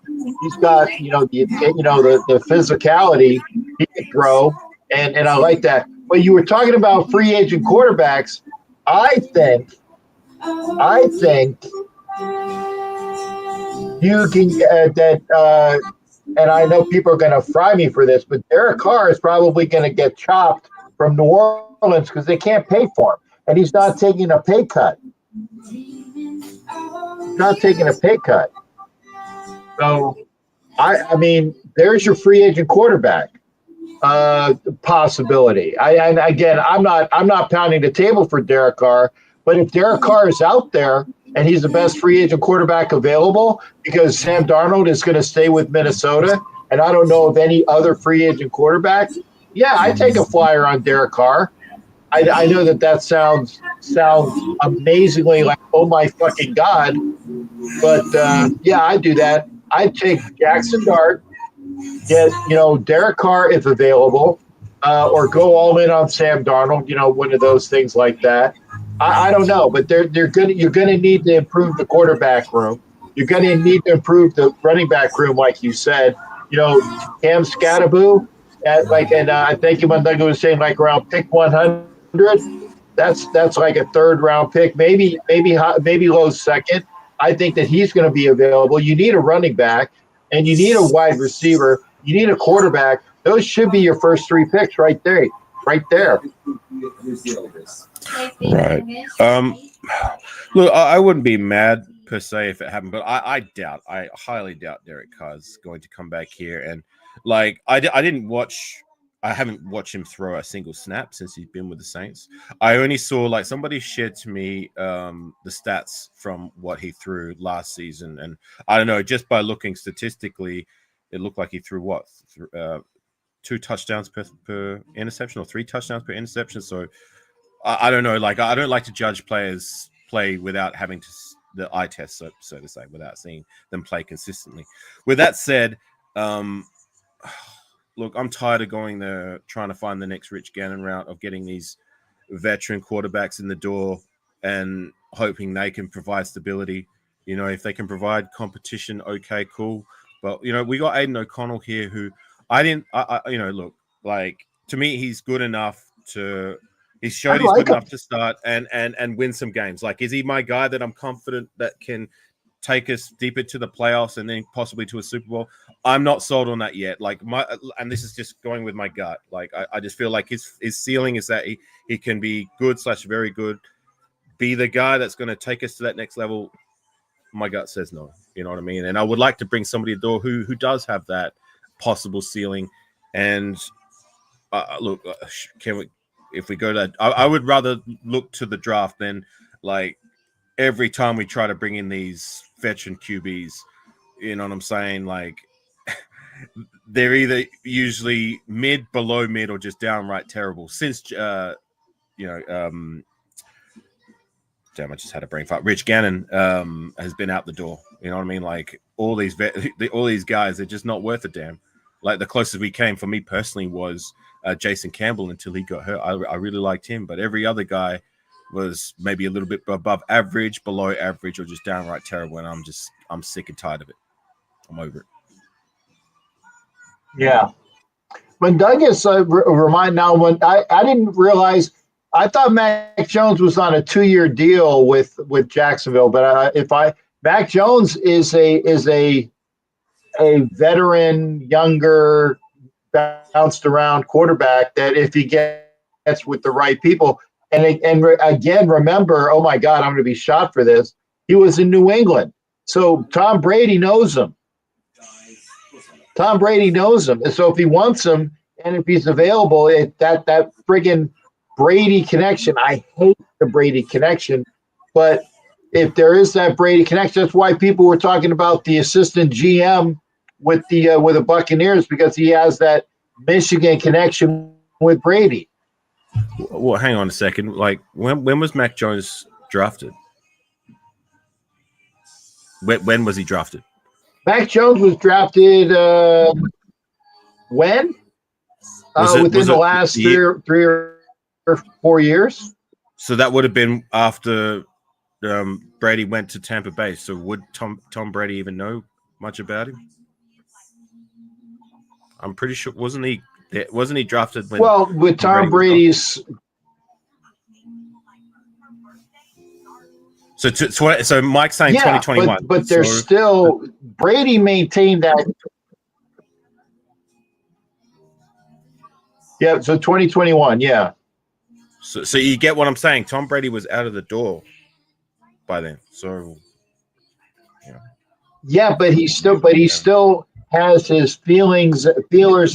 physicality. He can throw, and I like that. But you were talking about free agent quarterbacks. I think you can and I know people are going to fry me for this, but Derek Carr is probably going to get chopped from New Orleans because they can't pay for him, and he's not taking a pay cut. Not taking a pay cut. So, I mean, there's your free agent quarterback possibility. And again, I'm not pounding the table for Derek Carr, but if Derek Carr is out there and he's the best free agent quarterback available because Sam Darnold is going to stay with Minnesota, and I don't know of any other free agent quarterback, yeah, I take a flyer on Derek Carr. I know that sounds amazingly like, oh my fucking God, but yeah, I do that. I'd take Jackson Dart, get Derek Carr if available, or go all in on Sam Darnold. One of those things like that. I don't know, but you're gonna need to improve the quarterback room. You're gonna need to improve the running back room, like you said. Cam Scattaboo, I think Mundunga was saying like around pick 100. That's like a third round pick, maybe low second. I think that he's going to be available. You need a running back, and you need a wide receiver. You need a quarterback. Those should be your first three picks right there. Right. Look, I wouldn't be mad per se if it happened, but I highly doubt Derek Carr's going to come back here. And I haven't watched him throw a single snap since he's been with the Saints. I only saw somebody shared to me the stats from what he threw last season, and I don't know, just by looking statistically, it looked like he threw 2 touchdowns per interception or 3 touchdowns per interception. So I don't know. I don't like to judge players play without having the eye test, so to say, without seeing them play consistently. With that said, look, I'm tired of trying to find the next Rich Gannon route of getting these veteran quarterbacks in the door and hoping they can provide stability. If they can provide competition, okay, cool. But, we got Aiden O'Connell here who look, to me, he's good enough he's showed he's good enough to start and win some games. Is he my guy that I'm confident that can take us deeper to the playoffs and then possibly to a Super Bowl? I'm not sold on that yet. And this is just going with my gut. I just feel like his ceiling is that he can be good / very good, be the guy that's going to take us to that next level. My gut says no. You know what I mean? And I would like to bring somebody to the door who does have that possible ceiling. And look, if we go to, I would rather look to the draft than every time we try to bring in these veteran QBs, you know what I'm saying? They're either usually mid, below mid, or just downright terrible. Since damn, I just had a brain fart. Rich Gannon has been out the door. You know what I mean? All these guys, they're just not worth a damn. The closest we came for me personally was Jason Campbell until he got hurt. I really liked him, but every other guy was maybe a little bit above average, below average, or just downright terrible. And I'm sick and tired of it. I'm over it. Yeah. When Douglas remind now, when I didn't realize, I thought Mac Jones was on a 2-year deal with Jacksonville, but Mac Jones is a veteran, younger, bounced around quarterback that if he gets with the right people, and again, remember, oh my God, I'm going to be shot for this. He was in New England. So Tom Brady knows him. And so if he wants him and if he's available, that friggin' Brady connection, I hate the Brady connection, but if there is that Brady connection, that's why people were talking about the assistant GM with the Buccaneers, because he has that Michigan connection with Brady. Well, hang on a second. When was Mac Jones drafted? When was he drafted? Mac Jones was drafted when? Within the last three or 4 years. So that would have been after Brady went to Tampa Bay. So would Tom Brady even know much about him? I'm pretty sure wasn't he drafted when? Well, with Tom Brady's. So Mike's saying 2021. But there's still Brady maintained that. Yeah, so 2021, yeah. So you get what I'm saying. Tom Brady was out of the door by then. So yeah, but he still has his feelers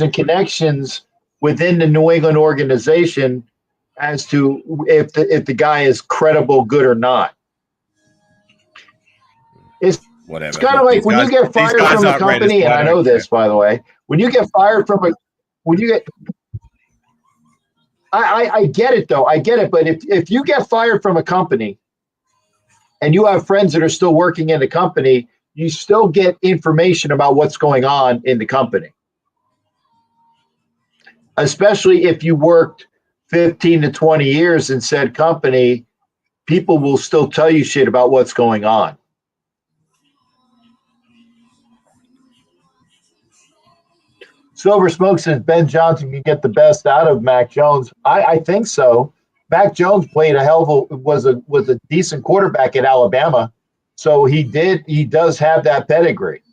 and connections within the New England organization as to if the guy is credible, good or not. It's whatever. kind of like when you get fired from a company, and I know this, by the way, when you get fired from I get it though. I get it. But if you get fired from a company and you have friends that are still working in the company, you still get information about what's going on in the company. Especially if you worked 15 to 20 years in said company, people will still tell you shit about what's going on. Silver Smoke says Ben Johnson can get the best out of Mac Jones. I think so. Mac Jones played was a decent quarterback at Alabama, so he does have that pedigree.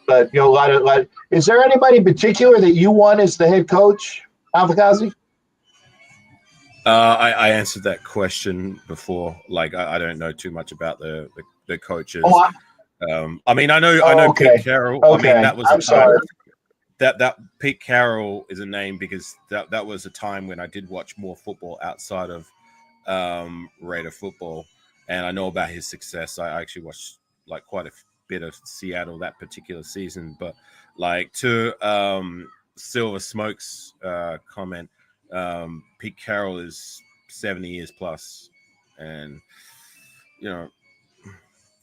But a lot. Is there anybody in particular that you want as the head coach, Alfakazi? I answered that question before. Like I don't know too much about the coaches. I mean, I know okay. Pete Carroll. Okay. I mean, that was I'm sorry. That Pete Carroll is a name because that was a time when I did watch more football outside of Raider football, and I know about his success. I actually watched like quite a bit of Seattle that particular season. But like to Silver Smoke's comment, Pete Carroll is 70 years plus, and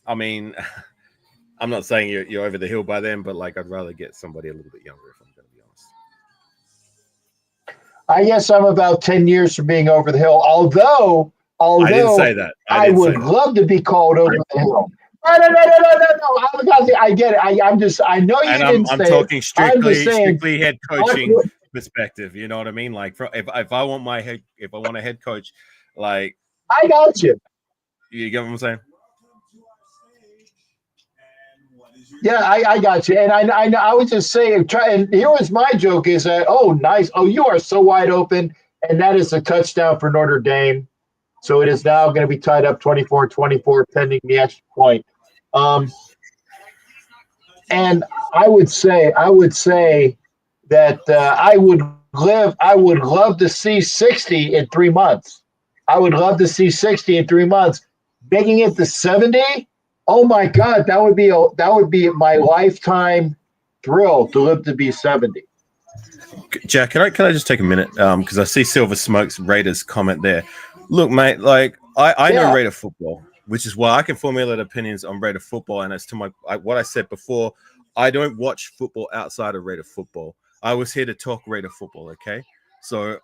I mean, I'm not saying you're over the hill by then, but like I'd rather get somebody a little bit younger if I'm going to be honest. I guess I'm about 10 years from being over the hill. Although I didn't say that. I would love to be called over the hill. No. I get it. I know you didn't say it. I'm talking strictly head coaching I, perspective. You know what I mean? Like if I want a head coach, like I got you. You get what I'm saying? Yeah, I got you. And I was just saying, and here was my joke is that, oh, nice. Oh, you are so wide open. And that is a touchdown for Notre Dame. So it is now going to be tied up 24-24 pending the extra point. And I would say that I would love to see 60 in 3 months. I would love to see 60 in 3 months. Making it to 70. Oh my God, that would be my lifetime thrill to live to be 70. Jack, can I just take a minute? Because I see Silver Smoke's Raiders comment there. Look, mate, like I know Raider football, which is why I can formulate opinions on Raider football. And as to what I said before, I don't watch football outside of Raider football. I was here to talk Raider football, okay? So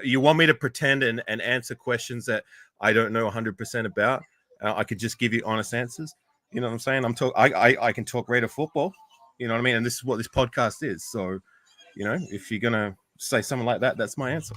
you want me to pretend and answer questions that I don't know 100% about? I could just give you honest answers. You know what I'm saying? I can talk Raider football. You know what I mean? And this is what this podcast is. So, if you're gonna say something like that, that's my answer.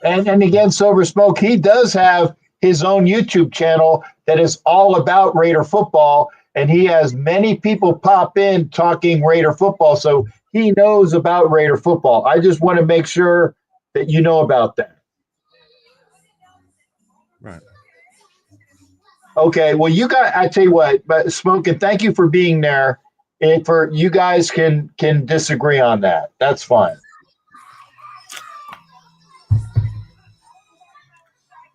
And again, Silver Smoke, he does have his own YouTube channel that is all about Raider football, and he has many people pop in talking Raider football, so he knows about Raider football. I just want to make sure that you know about that. Right. Okay, well, I tell you what, but Smoke, and thank you for being there. And for you guys can disagree on that. That's fine.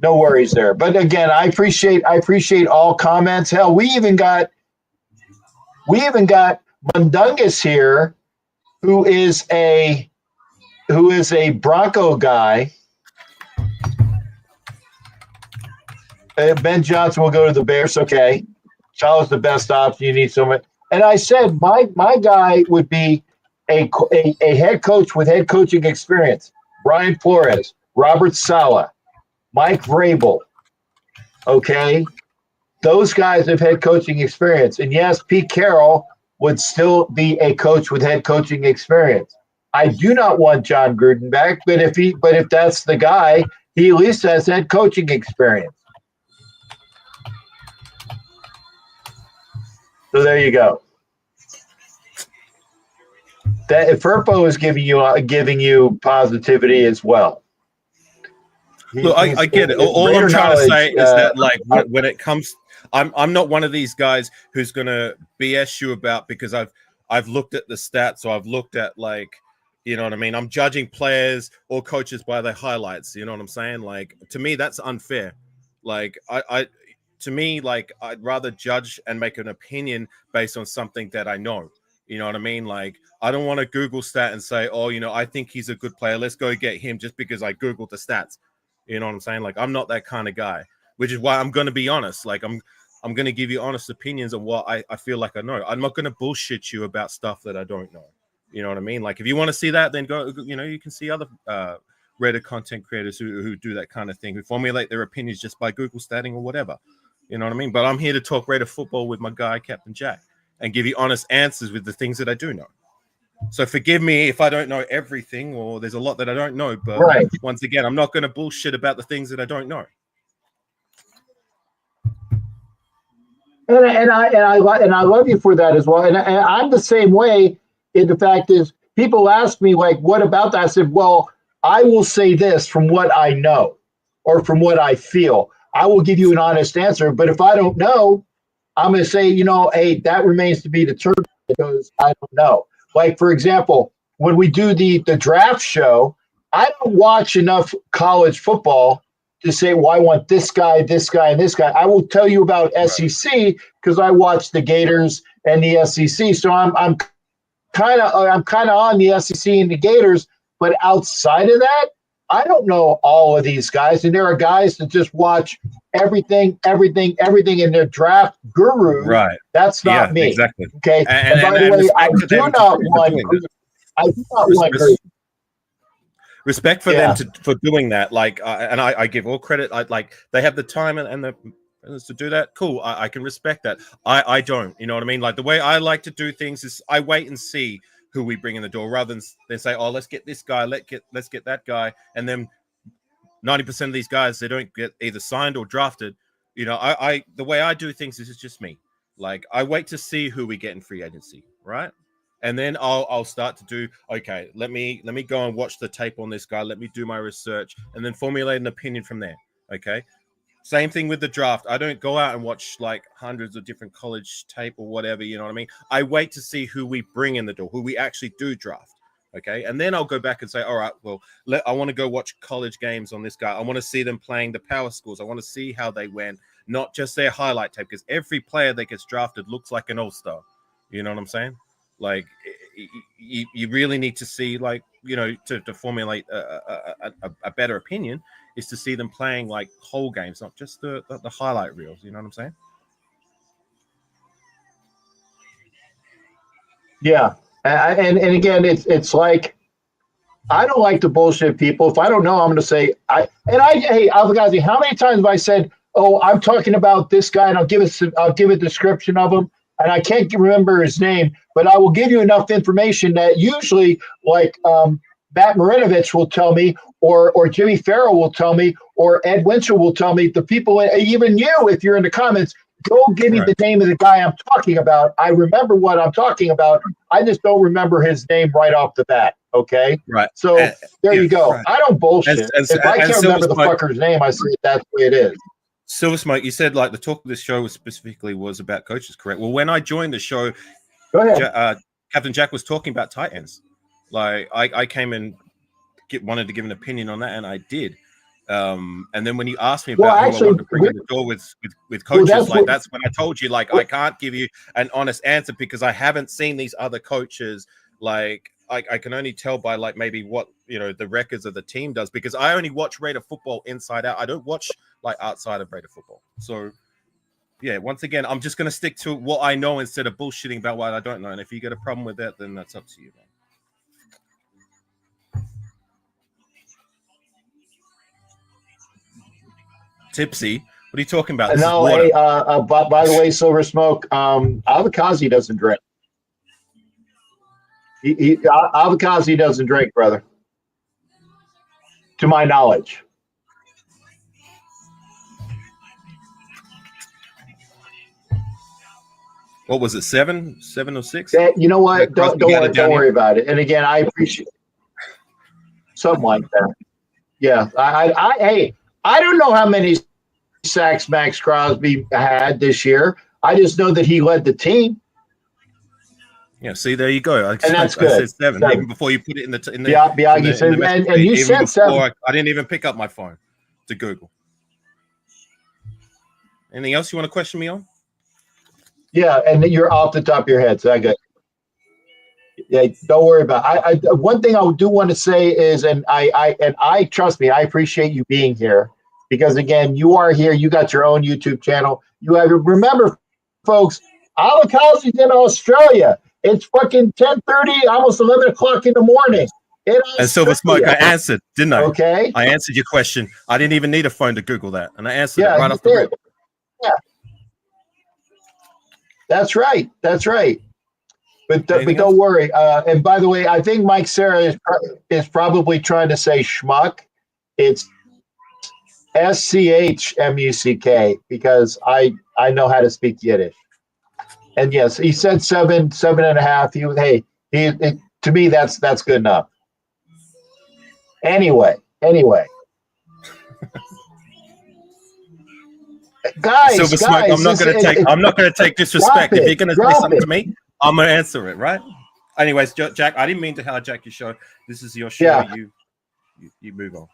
No worries there. But again, I appreciate all comments. Hell, we even got Mundungus here, who is a Bronco guy. Ben Johnson will go to the Bears. Okay. Charles the best option. You need someone. And I said my guy would be a head coach with head coaching experience. Brian Flores, Robert Saleh, Mike Vrabel. Okay. Those guys have head coaching experience. And yes, Pete Carroll would still be a coach with head coaching experience. I do not want John Gruden back, but if that's the guy, he at least has head coaching experience. So there you go. That Furpo is giving you positivity as well. Look, I get it. All I'm trying to say is that, like, when it comes, I'm not one of these guys who's gonna BS you about because I've looked at the stats, or I've looked at, like, you know what I mean. I'm judging players or coaches by their highlights. You know what I'm saying? Like, to me, that's unfair. Like, to me, like, I'd rather judge and make an opinion based on something that I know. You know what I mean? Like, I don't want to Google stat and say, oh, you know, I think he's a good player, let's go get him just because I Googled the stats. You know what I'm saying? Like, I'm not that kind of guy, which is why I'm going to be honest. Like, I'm going to give you honest opinions on what I feel like I know. I'm not going to bullshit you about stuff that I don't know. You know what I mean? Like, if you want to see that, then go, you know, you can see other Reddit content creators who do that kind of thing, who formulate their opinions just by Google statting or whatever. You know what I mean? But I'm here to talk Reddit football with my guy, Captain Jack, and give you honest answers with the things that I do know. So forgive me if I don't know everything, or there's a lot that I don't know. But right. Once again, I'm not going to bullshit about the things that I don't know. And I love you for that as well. And I'm the same way. And the fact is, people ask me, like, what about that? I said, well, I will say this from what I know or from what I feel. I will give you an honest answer. But if I don't know, I'm going to say, you know, hey, that remains to be determined because I don't know. Like, for example, when we do the draft show, I don't watch enough college football to say, well, I want this guy, and this guy. I will tell you about SEC because I watch the Gators and the SEC. So I'm kind of on the SEC and the Gators, but outside of that, I don't know all of these guys. And there are guys that just watch everything, and their draft gurus. Right. That's not me. Exactly. Okay. And by the way, I do not want respect for them for doing that. Like, and I give all credit. Like, they have the time and the to do that. Cool. I can respect that. I don't. You know what I mean? Like, the way I like to do things is I wait and see who we bring in the door rather than say, oh, let's get this guy, let's get that guy, and then 90% of these guys, they don't get either signed or drafted. You know, I the way I do things is just me. Like, I wait to see who we get in free agency, right? And then I'll start to do, okay, let me go and watch the tape on this guy. Let me do my research and then formulate an opinion from there. Okay. Same thing with the draft. I don't go out and watch like hundreds of different college tape or whatever. You know what I mean? I wait to see who we bring in the door, who we actually do draft. Okay. And then I'll go back and say, all right, well, I want to go watch college games on this guy. I want to see them playing the power schools. I want to see how they went, not just their highlight tape, because every player that gets drafted looks like an all-star. You know what I'm saying? Like, you really need to see, like, you know, to formulate a better opinion is to see them playing like whole games, not just the highlight reels. You know what I'm saying? Yeah. And again, it's like, I don't like to bullshit people. If I don't know, I'm going to say, hey, Alvagazi, how many times have I said, oh, I'm talking about this guy, and I'll give a description of him, and I can't remember his name, but I will give you enough information that usually, like, Matt Marinovich will tell me, or Jimmy Farrell will tell me, or Ed Winchell will tell me, the people, even you, if you're in the comments, go give me the name of the guy I'm talking about. I remember what I'm talking about. I just don't remember his name right off the bat. Okay. Right. So there you go. Right. I don't bullshit. If I can't remember the fucker's name, I say that's the way it is. Silver Smoke, you said like the talk of this show specifically was about coaches, correct? Well, when I joined the show, go ahead. Captain Jack was talking about tight ends. Like, I came and wanted to give an opinion on that, and I did. And then when you asked me about who I wanted to bring in the door with coaches, that's when I told you, like, I can't give you an honest answer because I haven't seen these other coaches. Like, I can only tell by, like, maybe what, you know, the records of the team does, because I only watch Raider football inside out. I don't watch, like, outside of Raider football. So, yeah, once again, I'm just going to stick to what I know instead of bullshitting about what I don't know. And if you get a problem with that, then that's up to you, man. Tipsy, what are you talking about? No, hey, by the way, Silver Smoke, Avikazi doesn't drink. Avikazi doesn't drink, brother, to my knowledge. What was it? 7 or 6? You know what? Crosby Don't worry about it. And again, I appreciate something like that. Yeah. Hey, I don't know how many sacks Max Crosby had this year. I just know that he led the team. Yeah, see, there you go. And that's good. I said 7 even before you put it in the Biagi said, and you said 7. I didn't even pick up my phone to Google. Anything else you want to question me on? Yeah, and you're off the top of your head, so I got. Yeah, don't worry about it. One thing I do want to say is, and I trust me, I appreciate you being here because again, you are here. You got your own YouTube channel. You have remember, folks, Alakazi's in Australia. It's fucking 10:30, almost 11 o'clock in the morning. And Silver Smoke, I answered, didn't I? Okay. I answered your question. I didn't even need a phone to Google that, and I answered it right off the rip. Yeah. That's right. That's right. But don't worry. And by the way, I think Mike Sarah is probably trying to say schmuck. It's SCHMUCK because I know how to speak Yiddish. And yes, he said 7.5. To me that's good enough. Anyway. Guys, Silver Smoke, I'm not going to take disrespect. If you're going to say something to me, I'm going to answer it, right? Anyways, Jack, I didn't mean to hijack your show. This is your show. Yeah. You move on.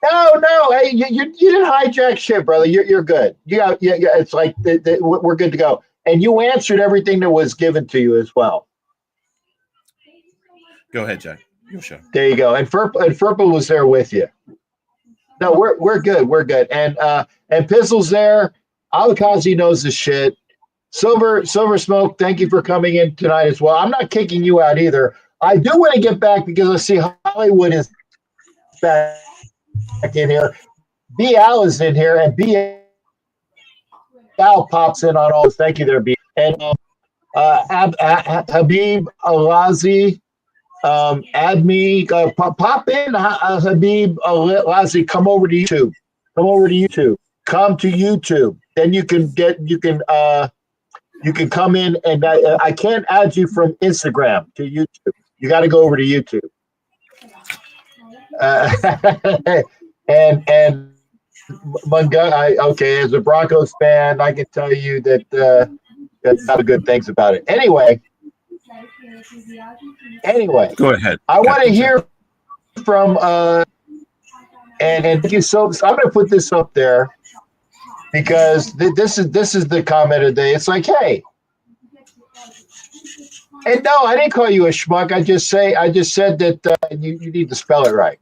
No. Hey, you didn't hijack shit, brother. You're good. Yeah. It's like we're good to go. And you answered everything that was given to you as well. Go ahead, Jack. Your show. There you go. And Furpa was there with you. No, we're good. We're good. And Pizzle's there. Alakazi knows the shit. Silver Smoke, thank you for coming in tonight as well. I'm not kicking you out either. I do want to get back because I see Hollywood is back in here. B. Al is in here, and B. Al pops in on all. Thank you there, B. And Habib Alazi, add me. Pop in, Habib Alazi. Come over to YouTube. Come to YouTube. Then you can come in, and I can't add you from Instagram to YouTube. You got to go over to YouTube. And okay, as a Broncos fan, I can tell you that that's not good things about it. Anyway, go ahead. I want to hear from and thank you so. I'm going to put this up there because this is the comment of the day. It's like, hey, and no, I didn't call you a schmuck. I just said that you need to spell it right.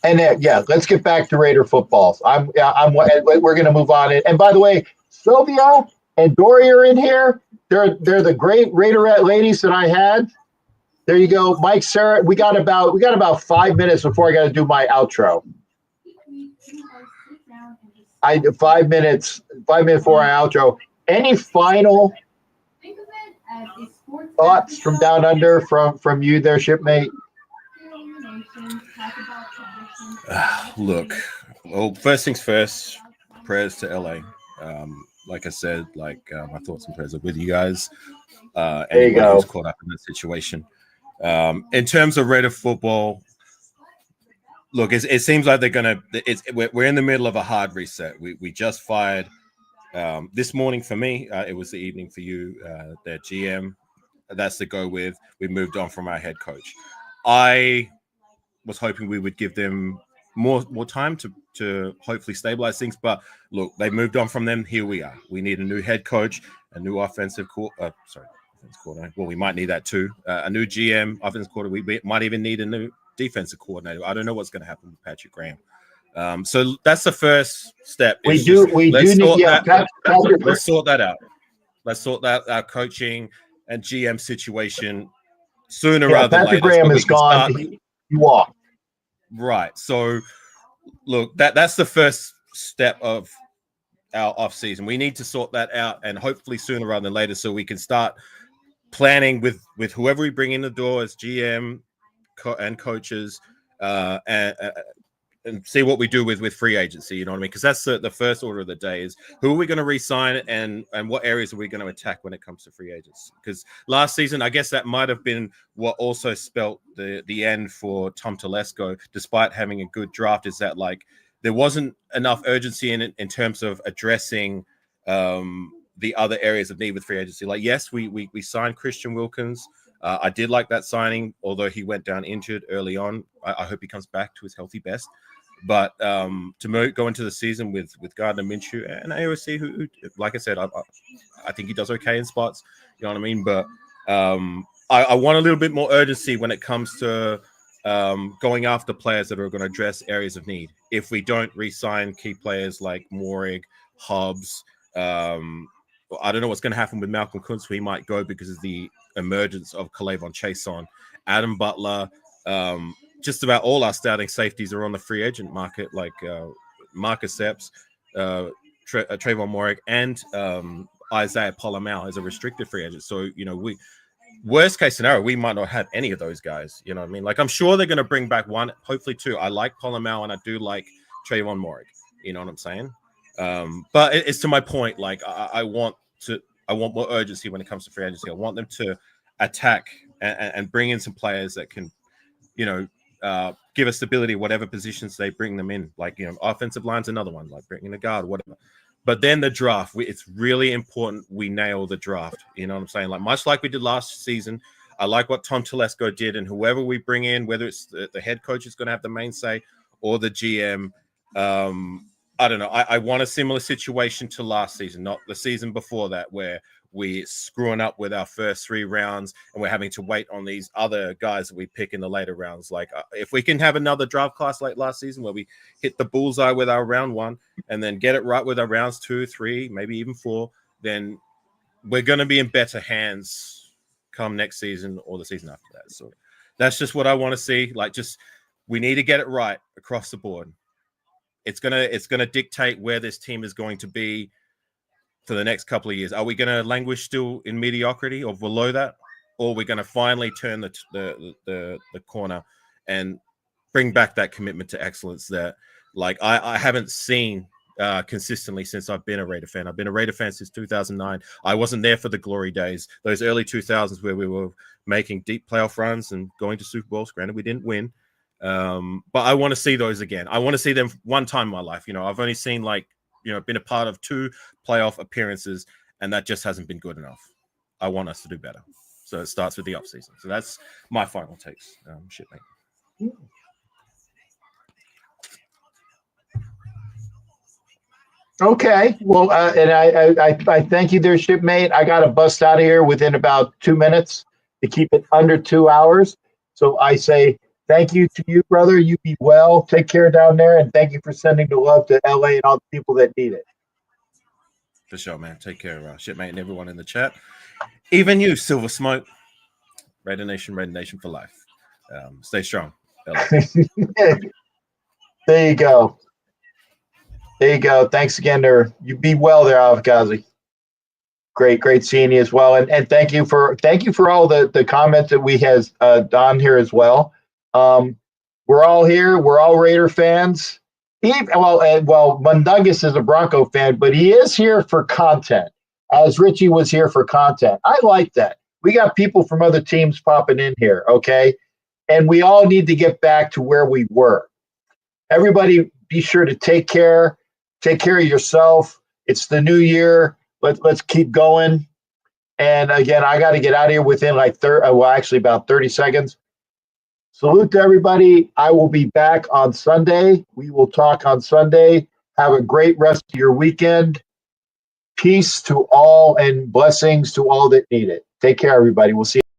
And then, let's get back to Raider footballs. We're going to move on. And by the way, Sylvia and Dory are in here. They're the great Raiderette ladies that I had. There you go, Mike, Sarah. We got about 5 minutes before I got to do my outro. 5 minutes before our outro. Any final thoughts from down under from you there, shipmate? Look, well, first things first, prayers to LA. Like I said, my thoughts and prayers are with you guys. There you go. Who's caught up in that situation. In terms of Raider football, look, it seems like they're gonna. We're in the middle of a hard reset. We just fired this morning for me. It was the evening for you. Their GM. That's the go with. We moved on from our head coach. I was hoping we would give them more time to hopefully stabilize things. But look, they moved on from them. Here we are. We need a new head coach, a new offensive coordinator. Well, we might need that too. A new GM, offensive coordinator. We might even need a new defensive coordinator. I don't know what's going to happen with Patrick Graham. So that's the first step. Let's sort that out. Let's sort that our coaching and GM situation sooner rather than later. Patrick Graham is gone. He walked. Right. So, look, that's the first step of our off season. We need to sort that out, and hopefully sooner rather than later, so we can start planning with whoever we bring in the door as GM and coaches, and and see what we do with free agency. You know what I mean? Because that's the first order of the day is who are we going to re-sign and what areas are we going to attack when it comes to free agents? Because last season, I guess that might have been what also spelt the end for Tom Telesco, despite having a good draft, is that like there wasn't enough urgency in terms of addressing the other areas of need with free agency. Like, yes, we signed Christian Wilkins. I did like that signing, although he went down injured early on. I hope he comes back to his healthy best. But to go into the season with Gardner Minshew and AOC, who like I said, I think he does okay in spots. You know what I mean? But I want a little bit more urgency when it comes to going after players that are going to address areas of need. If we don't re-sign key players like Morig, Hobbs, I don't know what's going to happen with Malcolm Kuntz. He might go because of the emergence of K'Lavon Chaisson, Adam Butler. Just about all our starting safeties are on the free agent market, like Marcus Epps, Trayvon Morig, and Isaiah Polamau as a restricted free agent. So, you know, worst case scenario, we might not have any of those guys. You know what I mean? Like, I'm sure they're going to bring back one, hopefully two. I like Polamau and I do like Trayvon Morig. You know what I'm saying? But it's to my point. Like, I want more urgency when it comes to free agency. I want them to attack and bring in some players that can, you know, give us stability, whatever positions they bring them in. Like, you know, offensive line's another one, like bringing a guard, whatever. But then the draft, it's really important we nail the draft. You know what I'm saying? Like, much like we did last season, I like what Tom Telesco did, and whoever we bring in, whether it's the head coach is going to have the main say or the GM, I don't know. I want a similar situation to last season, not the season before that, where we're screwing up with our first 3 rounds and we're having to wait on these other guys that we pick in the later rounds. Like, if we can have another draft class like last season where we hit the bullseye with our round 1 and then get it right with our rounds 2, 3, maybe even 4, then we're going to be in better hands come next season or the season after that. So that's just what I want to see. Like, just, we need to get it right across the board. It's gonna dictate where this team is going to be for the next couple of years. Are we going to languish still in mediocrity or below that, or are we going to finally turn the corner and bring back that commitment to excellence that, like, I haven't seen consistently since I've been a Raider fan. I've been a Raider fan since 2009. I wasn't there for the glory days, those early 2000s where we were making deep playoff runs and going to Super Bowls. Granted, we didn't win. But I want to see those again. I want to see them one time in my life. You know, I've only seen, like, you know, been a part of 2 playoff appearances, and that just hasn't been good enough. I want us to do better. So it starts with the offseason. So that's my final takes. Shit, mate. Okay. Well, and I thank you there, shipmate. I got to bust out of here within about 2 minutes to keep it under 2 hours. So I say thank you to you, brother. You be well. Take care down there. And thank you for sending the love to LA and all the people that need it. For sure, man. Take care, shipmate, and everyone in the chat. Even you, Silver Smoke. Raider Nation for life. Stay strong. There you go. There you go. Thanks again there. You be well there, Avkazi. Great seeing you as well. And thank you for all the comments that we has on here as well. We're all here. We're all Raider fans. Mundungus is a Bronco fan, but he is here for content, as Richie was here for content. I like that. We got people from other teams popping in here, okay? And we all need to get back to where we were. Everybody be sure to take care. Take care of yourself. It's the new year. Let's keep going. And again, I got to get out of here within like about 30 seconds. Salute to everybody. I will be back on Sunday. We will talk on Sunday. Have a great rest of your weekend. Peace to all and blessings to all that need it. Take care, everybody. We'll see you.